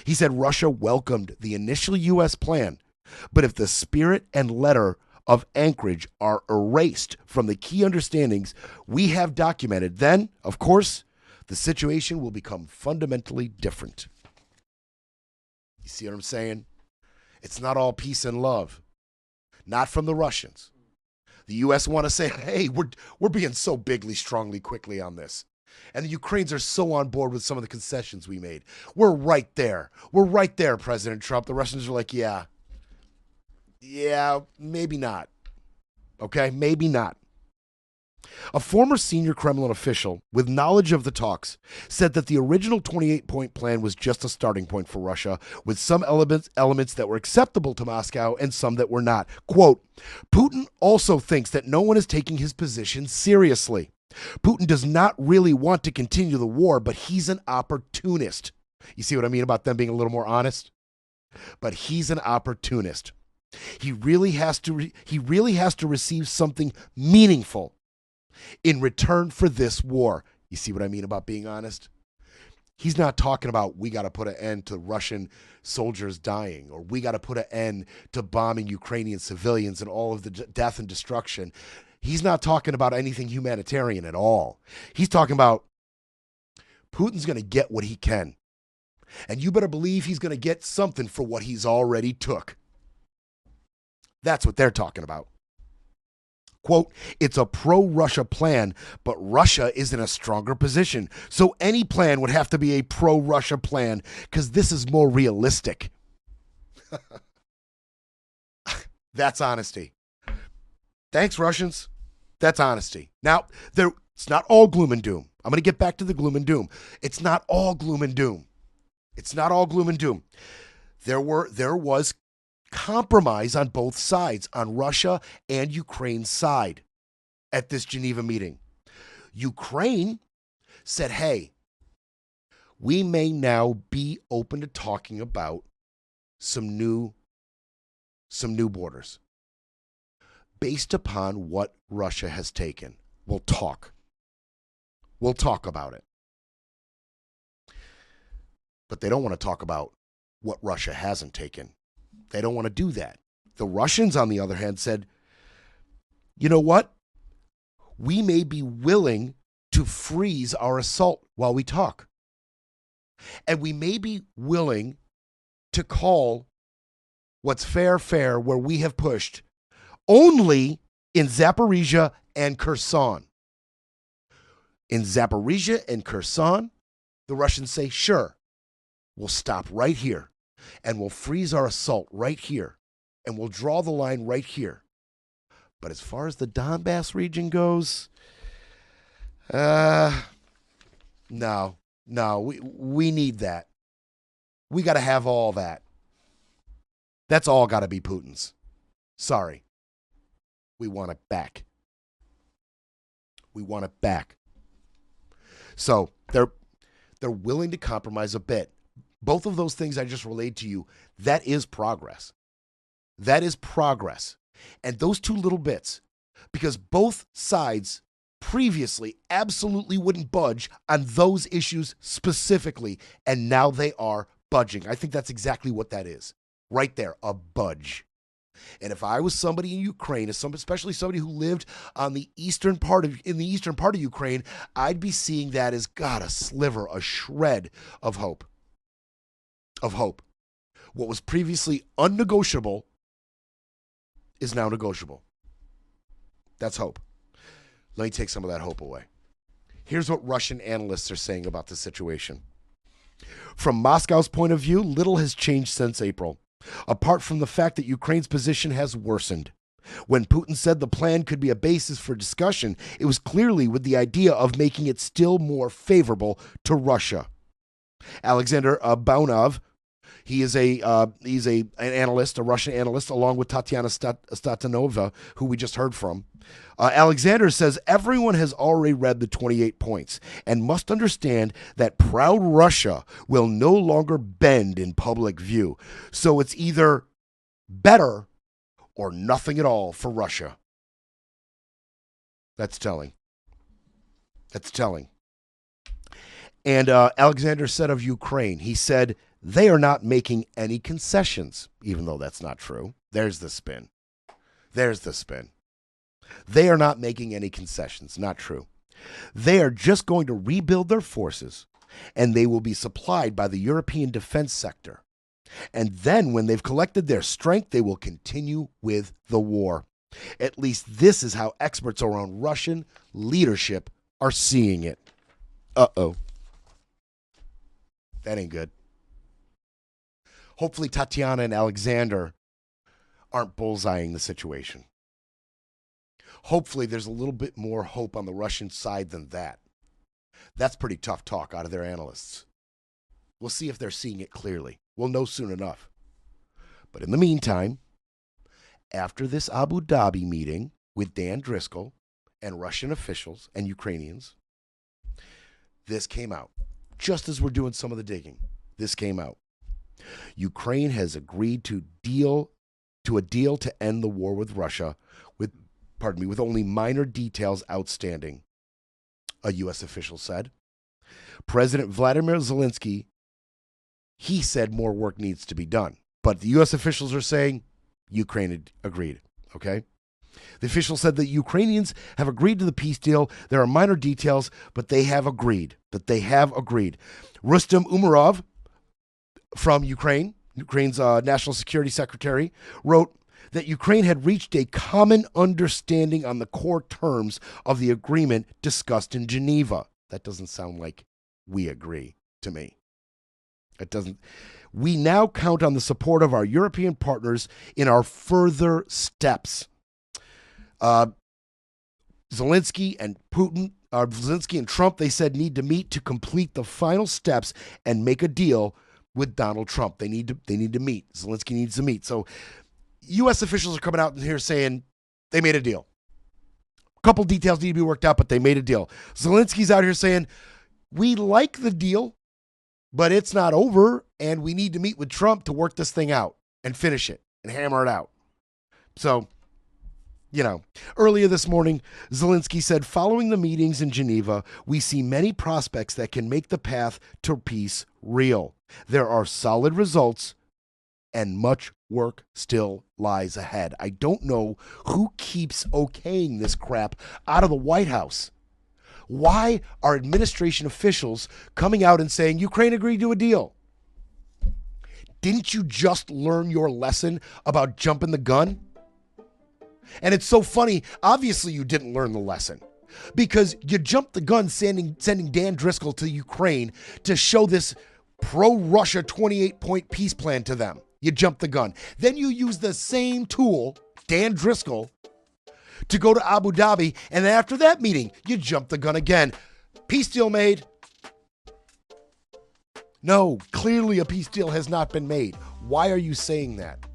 He said Russia welcomed the initial U.S. plan, but if the spirit and letter of Anchorage are erased from the key understandings we have documented, then, of course, the situation will become fundamentally different. You see what I'm saying? It's not all peace and love. Not from the Russians. The U.S. want to say, hey, we're being so bigly, strongly, quickly on this. And the Ukrainians are so on board with some of the concessions we made. We're right there. We're right there, President Trump. The Russians are like, yeah, Yeah, maybe not. Okay, maybe not. A former senior Kremlin official with knowledge of the talks said that the original 28-point plan was just a starting point for Russia, with some elements that were acceptable to Moscow and some that were not. Quote, Putin also thinks that no one is taking his position seriously. Putin does not really want to continue the war, but he's an opportunist. You see what I mean about them being a little more honest? But he's an opportunist. He really has to receive something meaningful in return for this war. You see what I mean about being honest? He's not talking about we got to put an end to Russian soldiers dying, or we got to put an end to bombing Ukrainian civilians and all of the death and destruction. He's not talking about anything humanitarian at all. He's talking about Putin's going to get what he can. And you better believe he's going to get something for what he's already took. That's what they're talking about. Quote, it's a pro-Russia plan, but Russia is in a stronger position. So any plan would have to be a pro-Russia plan because this is more realistic. That's honesty. Thanks, Russians. That's honesty. Now, it's not all gloom and doom. I'm going to get back to the gloom and doom. It's not all gloom and doom. It's not all gloom and doom. There was compromise on both sides, on Russia and Ukraine's side at this Geneva meeting. Ukraine said, hey, we may now be open to talking about some new borders based upon what Russia has taken. We'll talk about it. But they don't want to talk about what Russia hasn't taken. They don't want to do that. The Russians, on the other hand, said, you know what? We may be willing to freeze our assault while we talk. And we may be willing to call what's fair, where we have pushed only in Zaporizhia and Kherson. In Zaporizhia and Kherson, the Russians say, sure, we'll stop right here. And we'll freeze our assault right here. And we'll draw the line right here. But as far as the Donbass region goes, no, we need that. We got to have all that. That's all got to be Putin's. Sorry. We want it back. We want it back. So they're willing to compromise a bit. Both of those things I just relayed to you, that is progress. That is progress. And those two little bits, because both sides previously absolutely wouldn't budge on those issues specifically, and now they are budging. I think that's exactly what that is. Right there, a budge. And if I was somebody in Ukraine, especially somebody who lived in the eastern part of Ukraine, I'd be seeing that as, God, a sliver, a shred of hope. Of hope. What was previously unnegotiable is now negotiable. That's hope. Let me take some of that hope away. Here's what Russian analysts are saying about the situation. From Moscow's point of view, little has changed since April, apart from the fact that Ukraine's position has worsened. When Putin said the plan could be a basis for discussion, it was clearly with the idea of making it still more favorable to Russia. Alexander Baunov, he's an analyst, a Russian analyst, along with Tatiana Statanova, who we just heard from. Alexander says everyone has already read the 28 points and must understand that proud Russia will no longer bend in public view. So it's either better or nothing at all for Russia. That's telling. That's telling. And Alexander said of Ukraine, he said, they are not making any concessions, even though that's not true. There's the spin. There's the spin. They are not making any concessions. Not true. They are just going to rebuild their forces, and they will be supplied by the European defense sector. And then when they've collected their strength, they will continue with the war. At least this is how experts around Russian leadership are seeing it. Uh-oh. That ain't good. Hopefully Tatiana and Alexander aren't bullseyeing the situation. Hopefully, there's a little bit more hope on the Russian side than that. That's pretty tough talk out of their analysts. We'll see if they're seeing it clearly. We'll know soon enough. But in the meantime, after this Abu Dhabi meeting with Dan Driscoll and Russian officials and Ukrainians, this came out. Just as we're doing some of the digging, this came out. Ukraine has agreed to a deal to end the war with Russia with only minor details outstanding, a U.S. official said. President Vladimir Zelensky, he said more work needs to be done. But the U.S. officials are saying Ukraine had agreed, okay? The official said that Ukrainians have agreed to the peace deal. There are minor details, but they have agreed. Rustem Umerov from Ukraine's national security secretary, wrote that Ukraine had reached a common understanding on the core terms of the agreement discussed in Geneva. That doesn't sound like we agree to me. It doesn't. We now count on the support of our European partners in our further steps. Zelensky and Trump, they said, need to meet to complete the final steps and make a deal with Donald Trump. They need to meet. Zelensky needs to meet. So U.S. officials are coming out here saying they made a deal. A couple details need to be worked out, but they made a deal. Zelensky's out here saying, we like the deal, but it's not over, and we need to meet with Trump to work this thing out and finish it and hammer it out. So, earlier this morning, Zelensky said, following the meetings in Geneva, we see many prospects that can make the path to peace real. There are solid results, and much work still lies ahead. I don't know who keeps okaying this crap out of the White House. Why are administration officials coming out and saying Ukraine agreed to a deal? Didn't you just learn your lesson about jumping the gun? And it's so funny. Obviously, you didn't learn the lesson because you jumped the gun sending Dan Driscoll to Ukraine to show this pro-Russia 28-point peace plan to them. You jumped the gun. Then you use the same tool, Dan Driscoll, to go to Abu Dhabi. And then after that meeting, you jumped the gun again. Peace deal made. No, clearly a peace deal has not been made. Why are you saying that?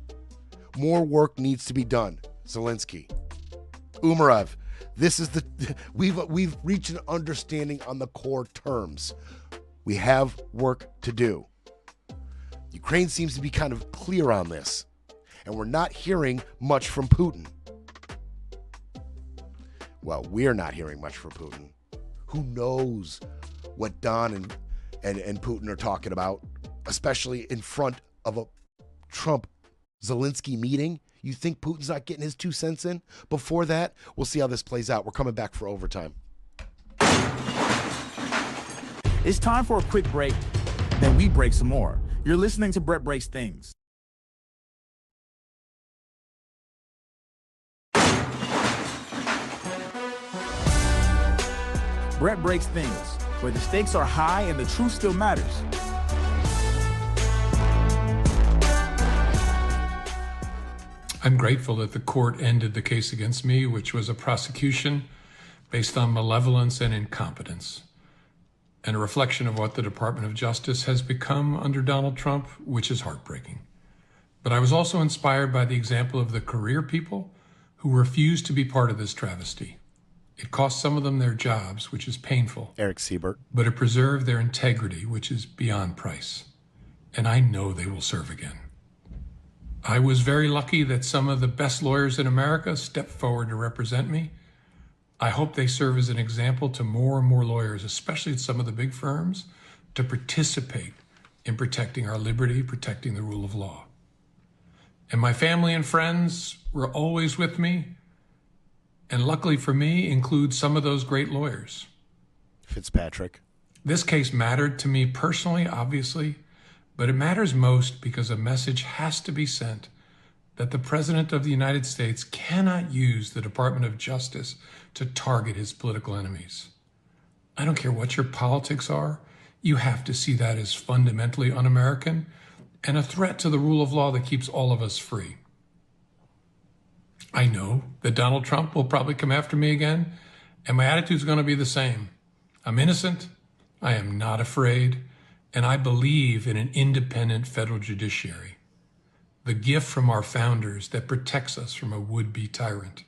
More work needs to be done. Zelensky. Umerov, we've reached an understanding on the core terms. We have work to do. Ukraine seems to be kind of clear on this, and we're not hearing much from Putin. Well, we're not hearing much from Putin. Who knows what Don and Putin are talking about, especially in front of a Trump-Zelensky meeting? You think Putin's not getting his 2 cents in before that? We'll see how this plays out. We're coming back for overtime. It's time for a quick break, then we break some more. You're listening to Brett Breaks Things. Brett Breaks Things, where the stakes are high and the truth still matters. I'm grateful that the court ended the case against me, which was a prosecution based on malevolence and incompetence, and a reflection of what the Department of Justice has become under Donald Trump, which is heartbreaking. But I was also inspired by the example of the career people who refused to be part of this travesty. It cost some of them their jobs, which is painful. Eric Siebert. But it preserved their integrity, which is beyond price. And I know they will serve again. I was very lucky that some of the best lawyers in America stepped forward to represent me. I hope they serve as an example to more and more lawyers, especially at some of the big firms, to participate in protecting our liberty, protecting the rule of law. And my family and friends were always with me, and luckily for me, include some of those great lawyers. Fitzpatrick. This case mattered to me personally, obviously, but it matters most because a message has to be sent that the President of the United States cannot use the Department of Justice to target his political enemies. I don't care what your politics are, you have to see that as fundamentally un-American and a threat to the rule of law that keeps all of us free. I know that Donald Trump will probably come after me again, and my attitude's going to be the same. I'm innocent, I am not afraid, and I believe in an independent federal judiciary, the gift from our founders that protects us from a would-be tyrant.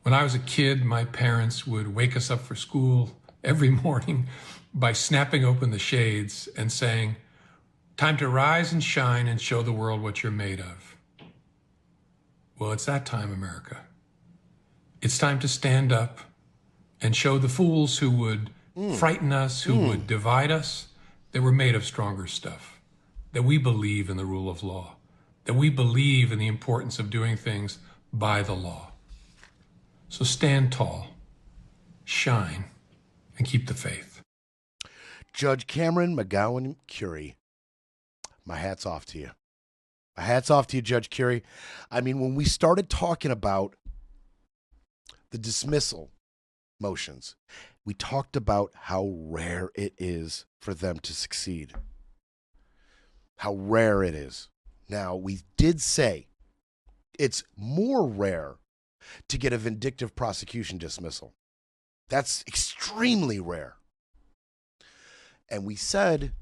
When I was a kid, my parents would wake us up for school every morning by snapping open the shades and saying, "Time to rise and shine and show the world what you're made of." Well, it's that time, America. It's time to stand up and show the fools who would frighten us, who would divide us, that we're made of stronger stuff, that we believe in the rule of law, that we believe in the importance of doing things by the law. So stand tall, shine, and keep the faith. Judge Cameron McGowan Curie, my hat's off to you. My hat's off to you, Judge Curie. I mean, when we started talking about the dismissal motions, we talked about how rare it is for them to succeed. How rare it is. Now, we did say it's more rare to get a vindictive prosecution dismissal. That's extremely rare. And we said,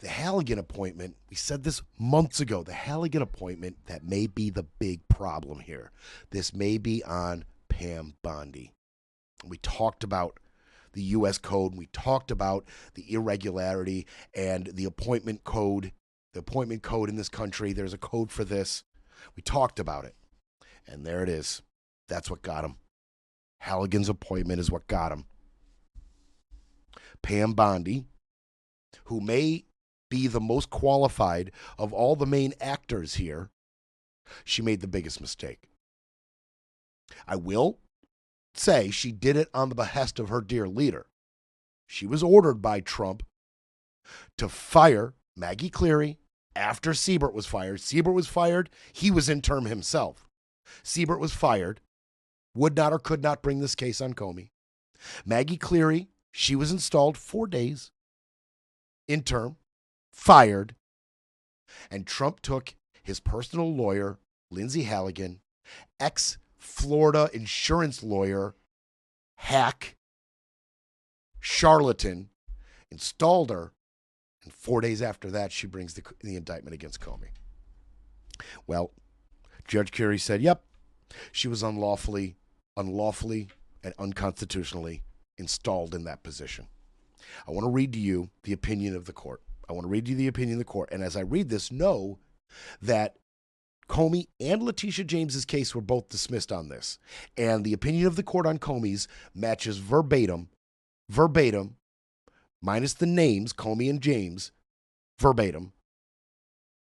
the Halligan appointment, we said this months ago, the Halligan appointment, that may be the big problem here. This may be on Pam Bondi. We talked about the U.S. code. We talked about the irregularity and the appointment code. The appointment code in this country, there's a code for this. We talked about it. And there it is. That's what got him. Halligan's appointment is what got him. Pam Bondi, who may be the most qualified of all the main actors here, she made the biggest mistake. I will say she did it on the behest of her dear leader. She was ordered by Trump to fire Maggie Cleary after Siebert was fired. Siebert was fired. He was interim himself. Siebert was fired, would not or could not bring this case on Comey. Maggie Cleary, she was installed 4 days, interim, fired, and Trump took his personal lawyer, Lindsay Halligan, ex-Florida insurance lawyer, hack, charlatan, installed her, and 4 days after that, she brings the indictment against Comey. Well, Judge Curie said, yep, she was unlawfully and unconstitutionally installed in that position. I want to read to you the opinion of the court. And as I read this, know that Comey and Letitia James's case were both dismissed on this. And the opinion of the court on Comey's matches verbatim, minus the names, Comey and James, verbatim,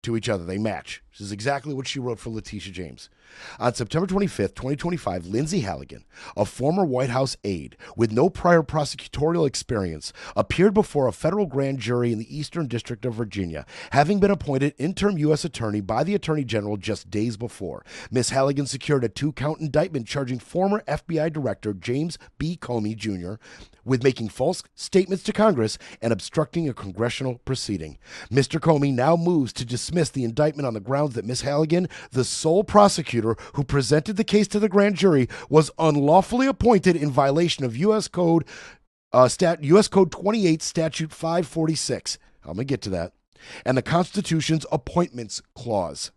to each other. They match. This is exactly what she wrote for Letitia James. On September 25th, 2025, Lindsay Halligan, a former White House aide with no prior prosecutorial experience, appeared before a federal grand jury in the Eastern District of Virginia, having been appointed interim U.S. attorney by the Attorney General just days before. Ms. Halligan secured a 2-count indictment charging former FBI Director James B. Comey Jr. with making false statements to Congress and obstructing a congressional proceeding. Mr. Comey now moves to dismiss the indictment on the grounds that Ms. Halligan, the sole prosecutor who presented the case to the grand jury, was unlawfully appointed in violation of U.S. Code U.S. Code 28, Statute 546. I'm going to get to that. And the Constitution's Appointments Clause.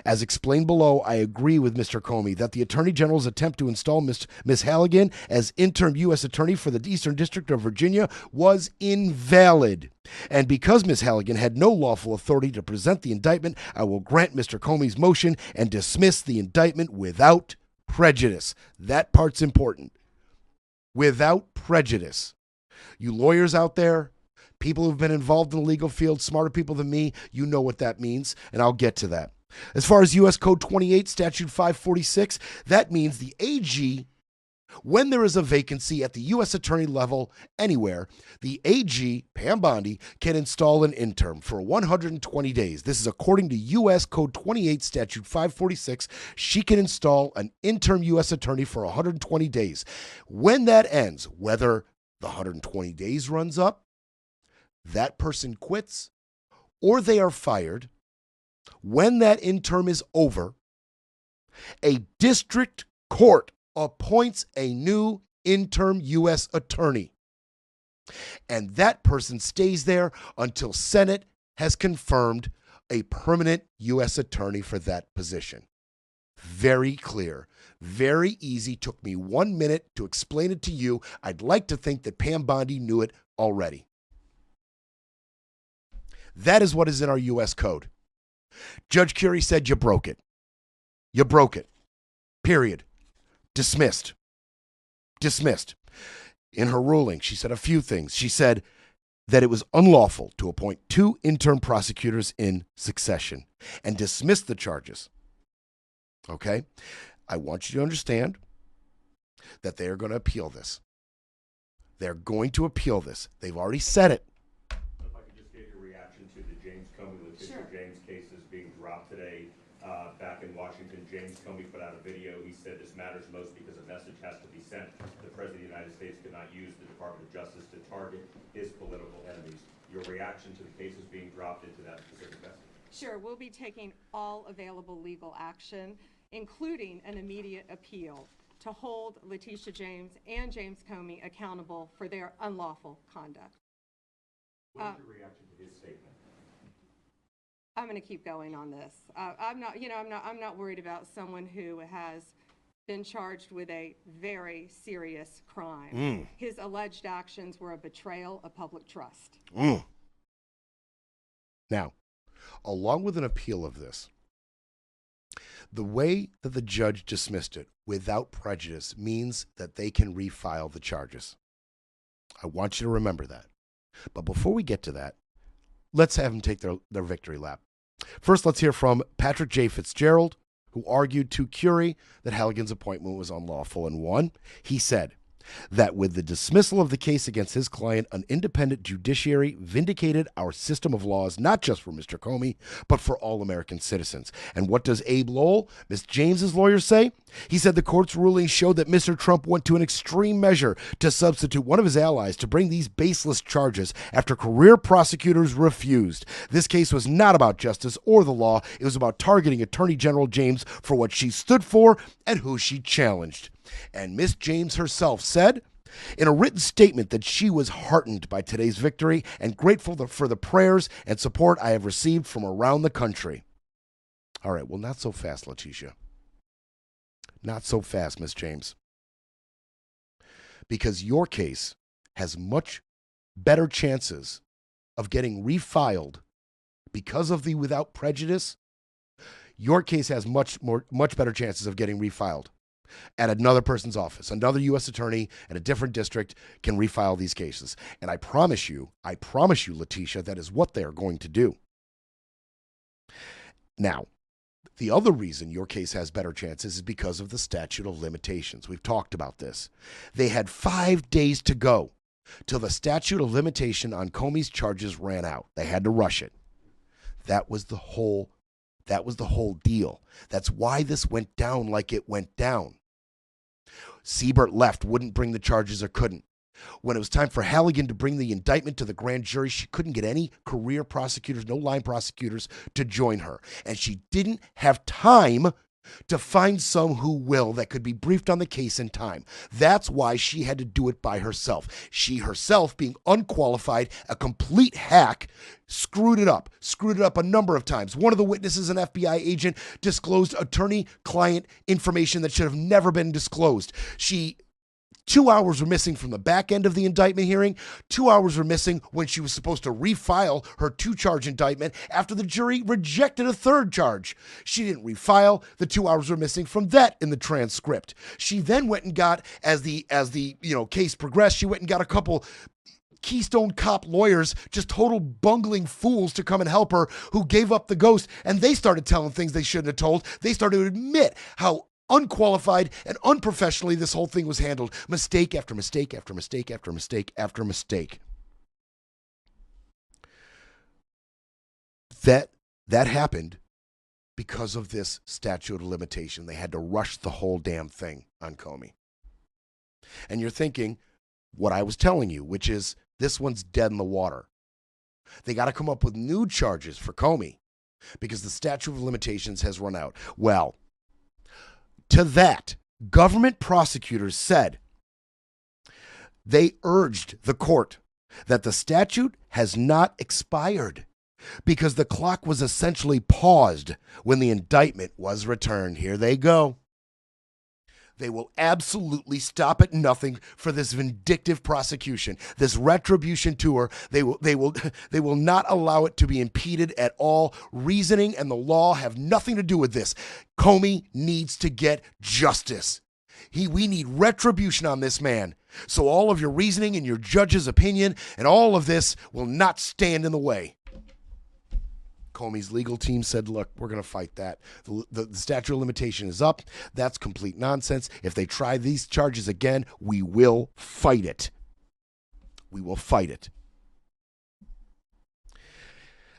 As explained below, I agree with Mr. Comey that the Attorney General's attempt to install Ms. Halligan as interim U.S. Attorney for the Eastern District of Virginia was invalid. And because Ms. Halligan had no lawful authority to present the indictment, I will grant Mr. Comey's motion and dismiss the indictment without prejudice. That part's important. Without prejudice. You lawyers out there, people who've been involved in the legal field, smarter people than me, you know what that means, and I'll get to that. As far as U.S. Code 28, Statute 546, that means the AG, when there is a vacancy at the U.S. Attorney level anywhere, the AG, Pam Bondi, can install an interim for 120 days. This is according to U.S. Code 28, Statute 546. She can install an interim U.S. Attorney for 120 days. When that ends, whether the 120 days runs up, that person quits, or they are fired, When that interim is over, a district court appoints a new interim U.S. attorney. And that person stays there until Senate has confirmed a permanent U.S. attorney for that position. Very clear, very easy. Took me 1 minute to explain it to you. I'd like to think that Pam Bondi knew it already. That is what is in our U.S. code. Judge Curie said you broke it. You broke it. Period. Dismissed. Dismissed. In her ruling, she said a few things. She said that it was unlawful to appoint 2 interim prosecutors in succession and dismissed the charges. Okay? I want you to understand that they are going to appeal this. They're going to appeal this. They've already said it. If I could just get your reaction to the James Comey Letitia James cases being dropped today. Back in Washington, James Comey put out a video. He said this matters most because a message has to be sent. The President of the United States cannot use the Department of Justice to target his political enemies. Your reaction to the cases being dropped into that specific message? Sure, we'll be taking all available legal action, including an immediate appeal, to hold Letitia James and James Comey accountable for their unlawful conduct. What is your reaction to his statement? I'm going to keep going on this. I'm not worried about someone who has been charged with a very serious crime. His alleged actions were a betrayal of public trust. Now, along with an appeal of this, the way that the judge dismissed it without prejudice means that they can refile the charges. I want you to remember that. But before we get to that, let's have them take their victory lap. First, let's hear from Patrick J. Fitzgerald, who argued to Curie that Halligan's appointment was unlawful and won. He said that with the dismissal of the case against his client, an independent judiciary vindicated our system of laws, not just for Mr. Comey, but for all American citizens. And what does Abe Lowell, Ms. James's lawyer, say? He said the court's ruling showed that Mr. Trump went to an extreme measure to substitute one of his allies to bring these baseless charges after career prosecutors refused. This case was not about justice or the law. It was about targeting Attorney General James for what she stood for and who she challenged. And Miss James herself said in a written statement that she was heartened by today's victory and grateful for the prayers and support I have received from around the country. All right, well, not so fast, Letitia. Not so fast, Miss James. Because your case has much better chances of getting refiled because of the without prejudice. Your case has much better chances of getting refiled at another person's office. Another U.S. attorney at a different district can refile these cases. And I promise you, Letitia, that is what they are going to do. Now, the other reason your case has better chances is because of the statute of limitations. We've talked about this. They had 5 days to go till the statute of limitation on Comey's charges ran out. They had to rush it. That was the whole deal. That's why this went down like it went down. Siebert left, wouldn't bring the charges or couldn't. When it was time for Halligan to bring the indictment to the grand jury, she couldn't get any career prosecutors, no line prosecutors to join her. And she didn't have time to find some who will that could be briefed on the case in time. That's why she had to do it by herself. She herself, being unqualified, a complete hack, screwed it up a number of times. One of the witnesses, an FBI agent, disclosed attorney-client information that should have never been disclosed. 2 hours were missing from the back end of the indictment hearing. 2 hours were missing when she was supposed to refile her 2-charge indictment after the jury rejected a 3rd charge. She didn't refile. The 2 hours were missing from that in the transcript. She then went and got, as the case progressed, she went and got a couple Keystone Cop lawyers, just total bungling fools, to come and help her, who gave up the ghost, and they started telling things they shouldn't have told. They started to admit how unqualified and unprofessionally this whole thing was handled. Mistake after mistake after mistake after mistake after mistake. That happened because of this statute of limitation. They had to rush the whole damn thing on Comey. And you're thinking what I was telling you, which is this one's dead in the water. They got to come up with new charges for Comey. because the statute of limitations has run out. Well, to that, government prosecutors said they urged the court that the statute has not expired because the clock was essentially paused when the indictment was returned. Here they go. They will absolutely stop at nothing for this vindictive prosecution, this retribution tour. They will not allow it to be impeded at all. Reasoning and the law have nothing to do with this. Comey needs to get justice. We need retribution on this man. So all of your reasoning and your judge's opinion and all of this will not stand in the way. Comey's legal team said, look, we're going to fight that. The statute of limitation is up. That's complete nonsense. If they try these charges again, we will fight it. We will fight it.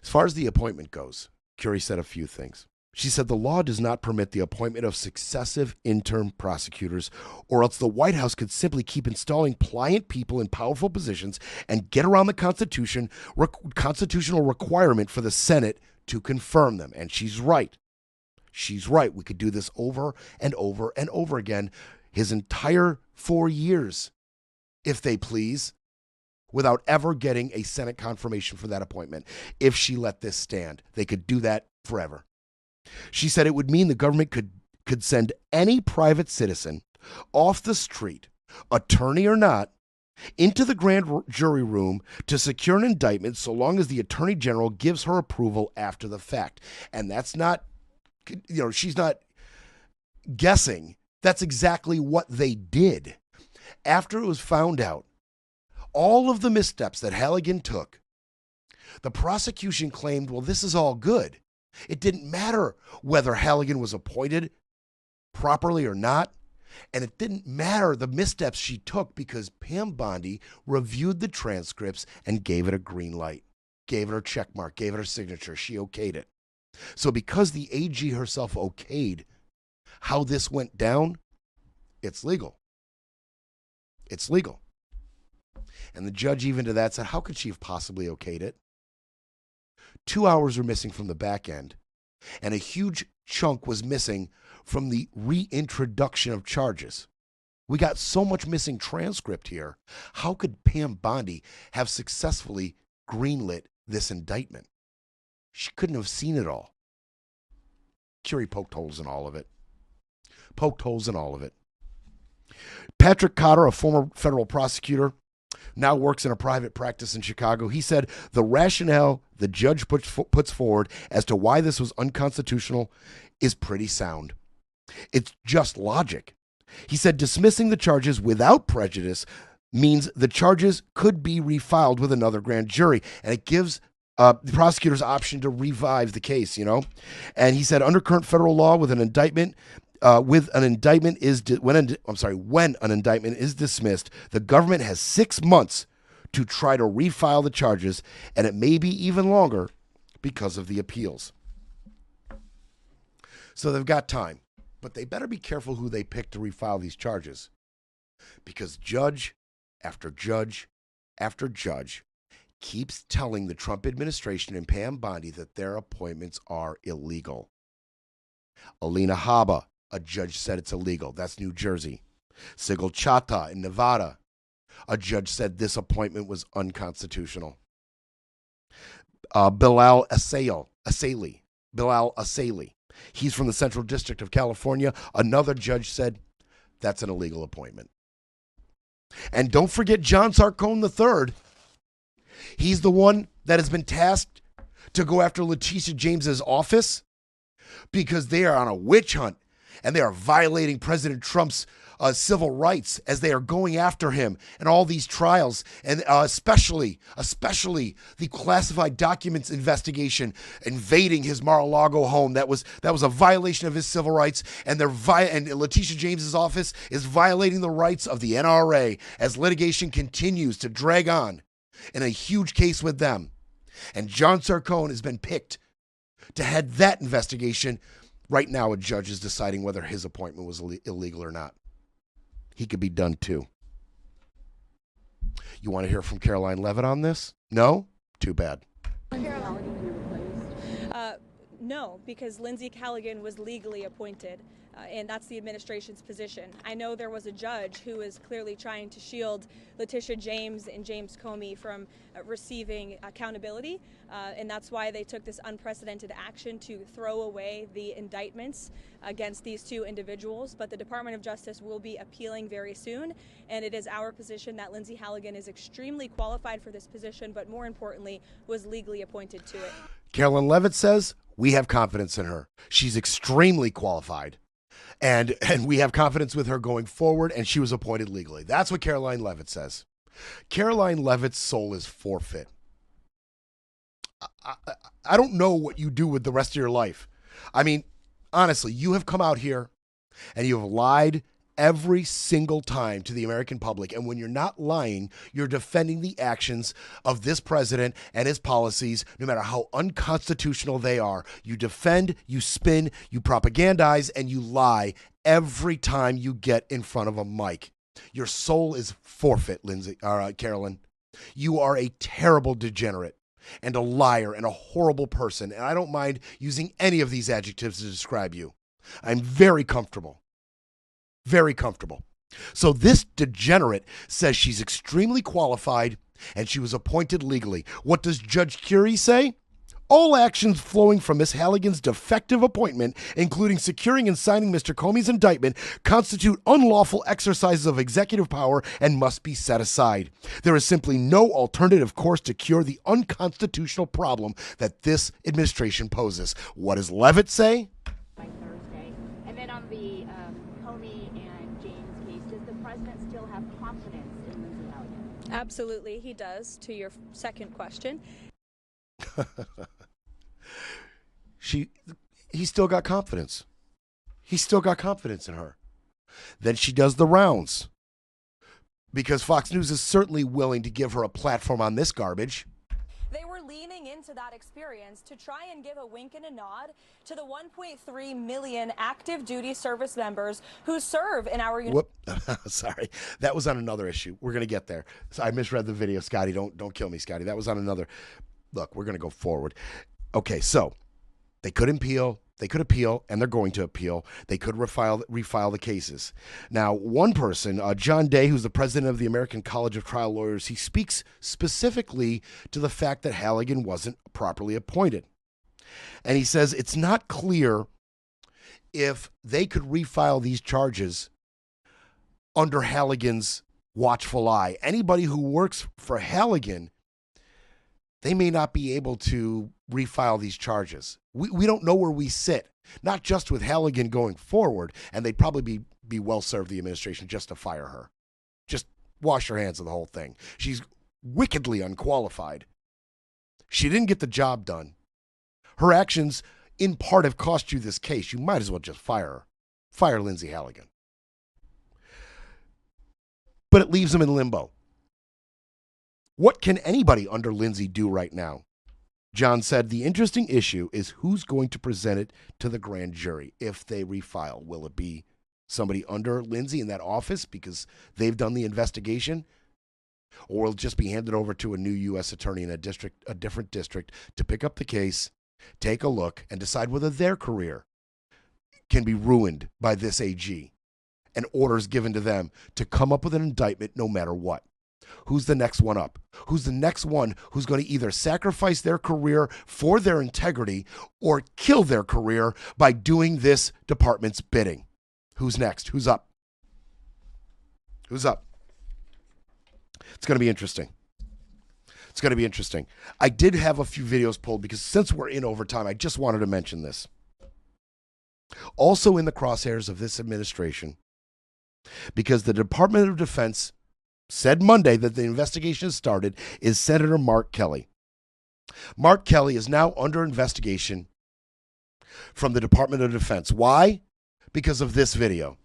As far as the appointment goes, Curie said a few things. She said the law does not permit the appointment of successive interim prosecutors, or else the White House could simply keep installing pliant people in powerful positions and get around the constitutional requirement for the Senate to confirm them. And she's right. She's right. We could do this over and over and over again his entire 4 years, if they please, without ever getting a Senate confirmation for that appointment. If she let this stand, they could do that forever. She said it would mean the government could send any private citizen off the street, attorney or not, into the grand jury room to secure an indictment so long as the attorney general gives her approval after the fact. And that's not, she's not guessing. That's exactly what they did. After it was found out, all of the missteps that Halligan took, the prosecution claimed, well, this is all good. It didn't matter whether Halligan was appointed properly or not. And it didn't matter the missteps she took because Pam Bondi reviewed the transcripts and gave it a green light, gave it her check mark, gave it her signature. She okayed it. So because the AG herself okayed how this went down, it's legal. It's legal. And the judge even to that said, how could she have possibly okayed it? 2 hours were missing from the back end, and a huge chunk was missing from the reintroduction of charges. We got so much missing transcript here. How could Pam Bondi have successfully greenlit this indictment? She couldn't have seen it all. Curie poked holes in all of it. Poked holes in all of it. Patrick Cotter, a former federal prosecutor, now works in a private practice in Chicago. He said the rationale the judge puts forward as to why this was unconstitutional is pretty sound. It's just logic. He said dismissing the charges without prejudice means the charges could be refiled with another grand jury, and it gives the prosecutor's option to revive the case, And he said under current federal law, when an indictment is dismissed, the government has 6 months to try to refile the charges, and it may be even longer because of the appeals. So they've got time, but they better be careful who they pick to refile these charges, because judge after judge after judge keeps telling the Trump administration and Pam Bondi that their appointments are illegal. Alina Habba, a judge said it's illegal. That's New Jersey. Sigil Chata in Nevada, a judge said this appointment was unconstitutional. Bilal Assaili, he's from the Central District of California. Another judge said that's an illegal appointment. And don't forget John Sarcone III. He's the one that has been tasked to go after Letitia James's office because they are on a witch hunt and they are violating President Trump's civil rights as they are going after him and all these trials, and especially the classified documents investigation invading his Mar-a-Lago home. That was a violation of his civil rights, and and Letitia James's office is violating the rights of the NRA as litigation continues to drag on in a huge case with them. And John Sarcone has been picked to head that investigation. Right now, a judge is deciding whether his appointment was illegal or not. He could be done too. You want to hear from Caroline Levitt on this? No? Too bad. No, because Lindsay Halligan was legally appointed, and that's the administration's position. I know there was a judge who is clearly trying to shield Letitia James and James Comey from receiving accountability, and that's why they took this unprecedented action to throw away the indictments against these two individuals. But the Department of Justice will be appealing very soon, and it is our position that Lindsay Halligan is extremely qualified for this position, but more importantly, was legally appointed to it. Carolyn Levitt says, we have confidence in her. She's extremely qualified. And we have confidence with her going forward, and she was appointed legally. That's what Caroline Levitt says. Caroline Levitt's soul is forfeit. I don't know what you do with the rest of your life. I mean, honestly, you have come out here and you have lied every single time to the American public. And when you're not lying, you're defending the actions of this president and his policies, no matter how unconstitutional they are. You defend, you spin, you propagandize, and you lie every time you get in front of a mic. Your soul is forfeit, Carolyn. You are a terrible degenerate and a liar and a horrible person. And I don't mind using any of these adjectives to describe you. I'm very comfortable. Very comfortable. So this degenerate says she's extremely qualified and she was appointed legally. What does Judge Curie say? All actions flowing from Ms. Halligan's defective appointment, including securing and signing Mr. Comey's indictment, constitute unlawful exercises of executive power and must be set aside. There is simply no alternative course to cure the unconstitutional problem that this administration poses. What does Levitt say? By Thursday. And then on the Comey and James case, does the president still have confidence in Lindsay Halligan? Absolutely, he does, to your second question. He still got confidence. He still got confidence in her. Then she does the rounds because Fox News is certainly willing to give her a platform on this garbage. They were leaning into that experience to try and give a wink and a nod to the 1.3 million active duty service members who serve in our Whoop. Sorry. That was on another issue. We're going to get there. So I misread the video, Scotty. Don't kill me, Scotty. That was on another. Look, we're going to go forward. Okay, so they could appeal, and they're going to appeal. They could refile the cases. Now, one person, John Day, who's the president of the American College of Trial Lawyers, he speaks specifically to the fact that Halligan wasn't properly appointed. And he says it's not clear if they could refile these charges under Halligan's watchful eye. Anybody who works for Halligan, they may not be able to refile these charges. We don't know where we sit, not just with Halligan going forward, and they'd probably be well served, the administration, just to fire her. Just wash your hands of the whole thing. She's wickedly unqualified. She didn't get the job done. Her actions, in part, have cost you this case. You might as well just fire her. Fire Lindsay Halligan. But it leaves them in limbo. What can anybody under Lindsay do right now? John said the interesting issue is who's going to present it to the grand jury if they refile. Will it be somebody under Lindsay in that office because they've done the investigation? Or will it just be handed over to a new U.S. attorney in a different district to pick up the case, take a look, and decide whether their career can be ruined by this AG and orders given to them to come up with an indictment no matter what? Who's the next one up? Who's the next one who's going to either sacrifice their career for their integrity or kill their career by doing this department's bidding? Who's next? Who's up? Who's up? It's going to be interesting. It's going to be interesting. I did have a few videos pulled because since we're in overtime, I just wanted to mention this. Also in the crosshairs of this administration, because the Department of Defense said Monday that the investigation has started, is Senator Mark Kelly. Mark Kelly is now under investigation from the Department of Defense. Why? Because of this video.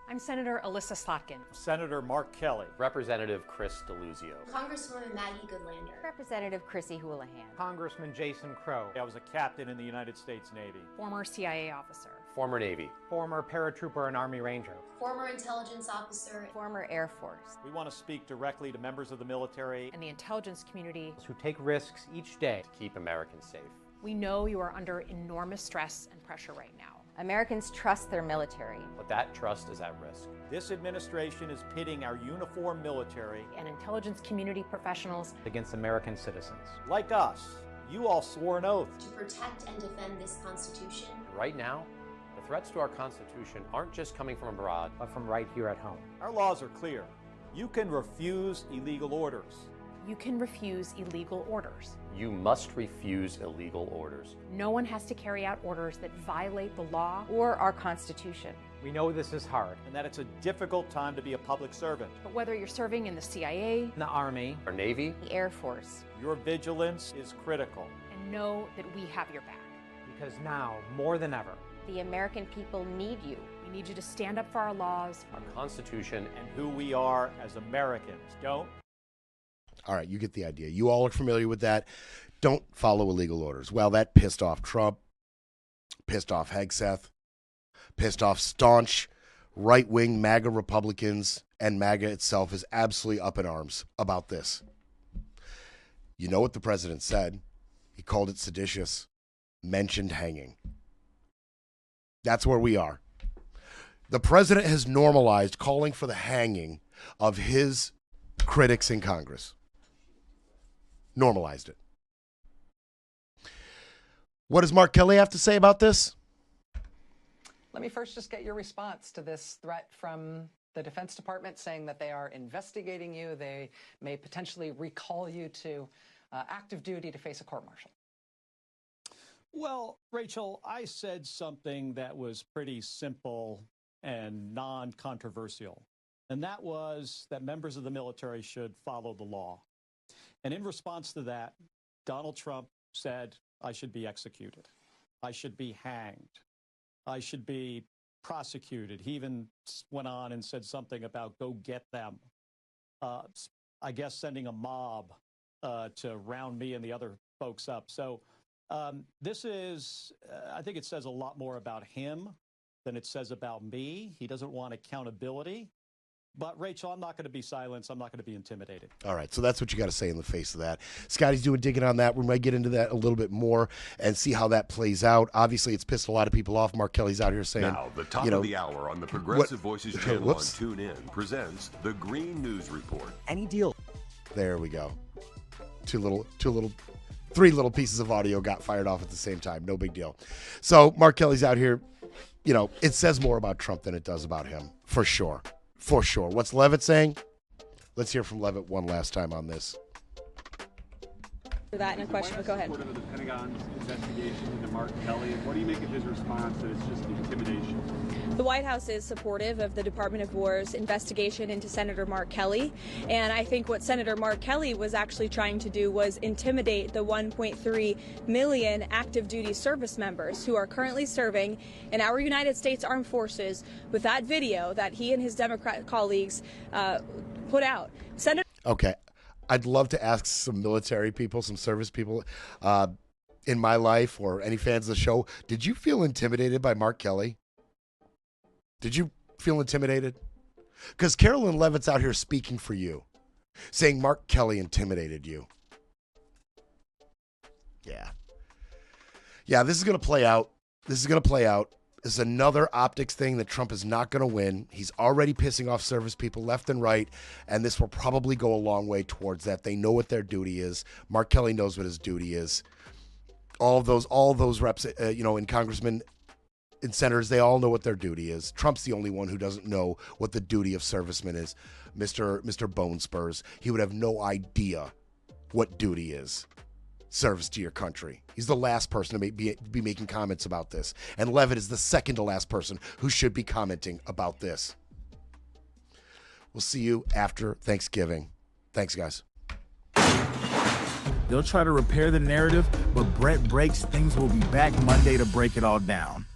I'm Senator Alyssa Slotkin. Senator Mark Kelly. Representative Chris DeLuzio. Congresswoman Maggie Goodlander. Representative Chrissy Houlihan. Congressman Jason Crow. I was a captain in the United States Navy. Former CIA officer. Former Navy. Former paratrooper and Army Ranger. Former intelligence officer. Former Air Force. We want to speak directly to members of the military and the intelligence community who take risks each day to keep Americans safe. We know you are under enormous stress and pressure right now. Americans trust their military. But that trust is at risk. This administration is pitting our uniformed military And intelligence community professionals Against American citizens. like us. You all swore an oath. To protect and defend this Constitution. Right now, the threats to our Constitution aren't just coming from abroad, but from right here at home. Our laws are clear. You can refuse illegal orders. You can refuse illegal orders. You must refuse illegal orders. No one has to carry out orders that violate the law. Or our Constitution. We know this is hard and that it's a difficult time to be a public servant. But whether you're serving in the CIA, The Army, Our Navy, The Air Force. your vigilance is critical. and know that we have your back. Because now, more than ever, The American people need you. We need you to stand up for our laws. our Constitution, and who we are as Americans. Don't All right, you get the idea. You all are familiar with that. Don't follow illegal orders. Well, that pissed off Trump, pissed off Hegseth, pissed off staunch right-wing MAGA Republicans, and MAGA itself is absolutely up in arms about this. You know what the president said? He called it seditious, mentioned hanging. That's where we are. The president has normalized calling for the hanging of his critics in Congress. Normalized it. What does Mark Kelly have to say about this? Let me first just get your response to this threat from the Defense Department saying that they are investigating you. They may potentially recall you to active duty to face a court-martial. Well, Rachel, I said something that was pretty simple and non-controversial, and that was that members of the military should follow the law. And in response to that, Donald Trump said, I should be executed. I should be hanged. I should be prosecuted. He even went on and said something about go get them. I guess sending a mob to round me and the other folks up. So this is, I think it says a lot more about him than it says about me. He doesn't want accountability. But, Rachel, I'm not going to be silenced. I'm not going to be intimidated. All right, so that's what you got to say in the face of that. Scotty's doing digging on that. We might get into that a little bit more and see how that plays out. Obviously, it's pissed a lot of people off. Mark Kelly's out here saying, now, the top of the hour on the Progressive Voices channel on TuneIn presents the Green News Report. Any deal? There we go. Three little pieces of audio got fired off at the same time. No big deal. So Mark Kelly's out here. You know, it says more about Trump than it does about him, for sure. For sure. What's Levitt saying? Let's hear from Levitt one last time on this. For that in a question, but go ahead. The Pentagon's investigation into Mark Kelly. What do you make of his response that it's just intimidation? The White House is supportive of the Department of War's investigation into Senator Mark Kelly. And I think what Senator Mark Kelly was actually trying to do was intimidate the 1.3 million active duty service members who are currently serving in our United States Armed Forces with that video that he and his Democrat colleagues put out. Okay. I'd love to ask some military people, some service people in my life or any fans of the show, did you feel intimidated by Mark Kelly? Did you feel intimidated? Because Carolyn Levitt's out here speaking for you, saying Mark Kelly intimidated you. Yeah. Yeah, this is going to play out. This is another optics thing that Trump is not going to win. He's already pissing off service people left and right, and this will probably go a long way towards that. They know what their duty is. Mark Kelly knows what his duty is. All those reps, in congressmen and senators, they all know what their duty is. Trump's the only one who doesn't know what the duty of servicemen is. Mr. Bone Spurs, he would have no idea what duty is. Service to your country. He's the last person to be making comments about this. And Levitt is the second to last person who should be commenting about this. We'll see you after Thanksgiving. Thanks, guys. They'll try to repair the narrative, but Brett Breaks Things will be back Monday to break it all down.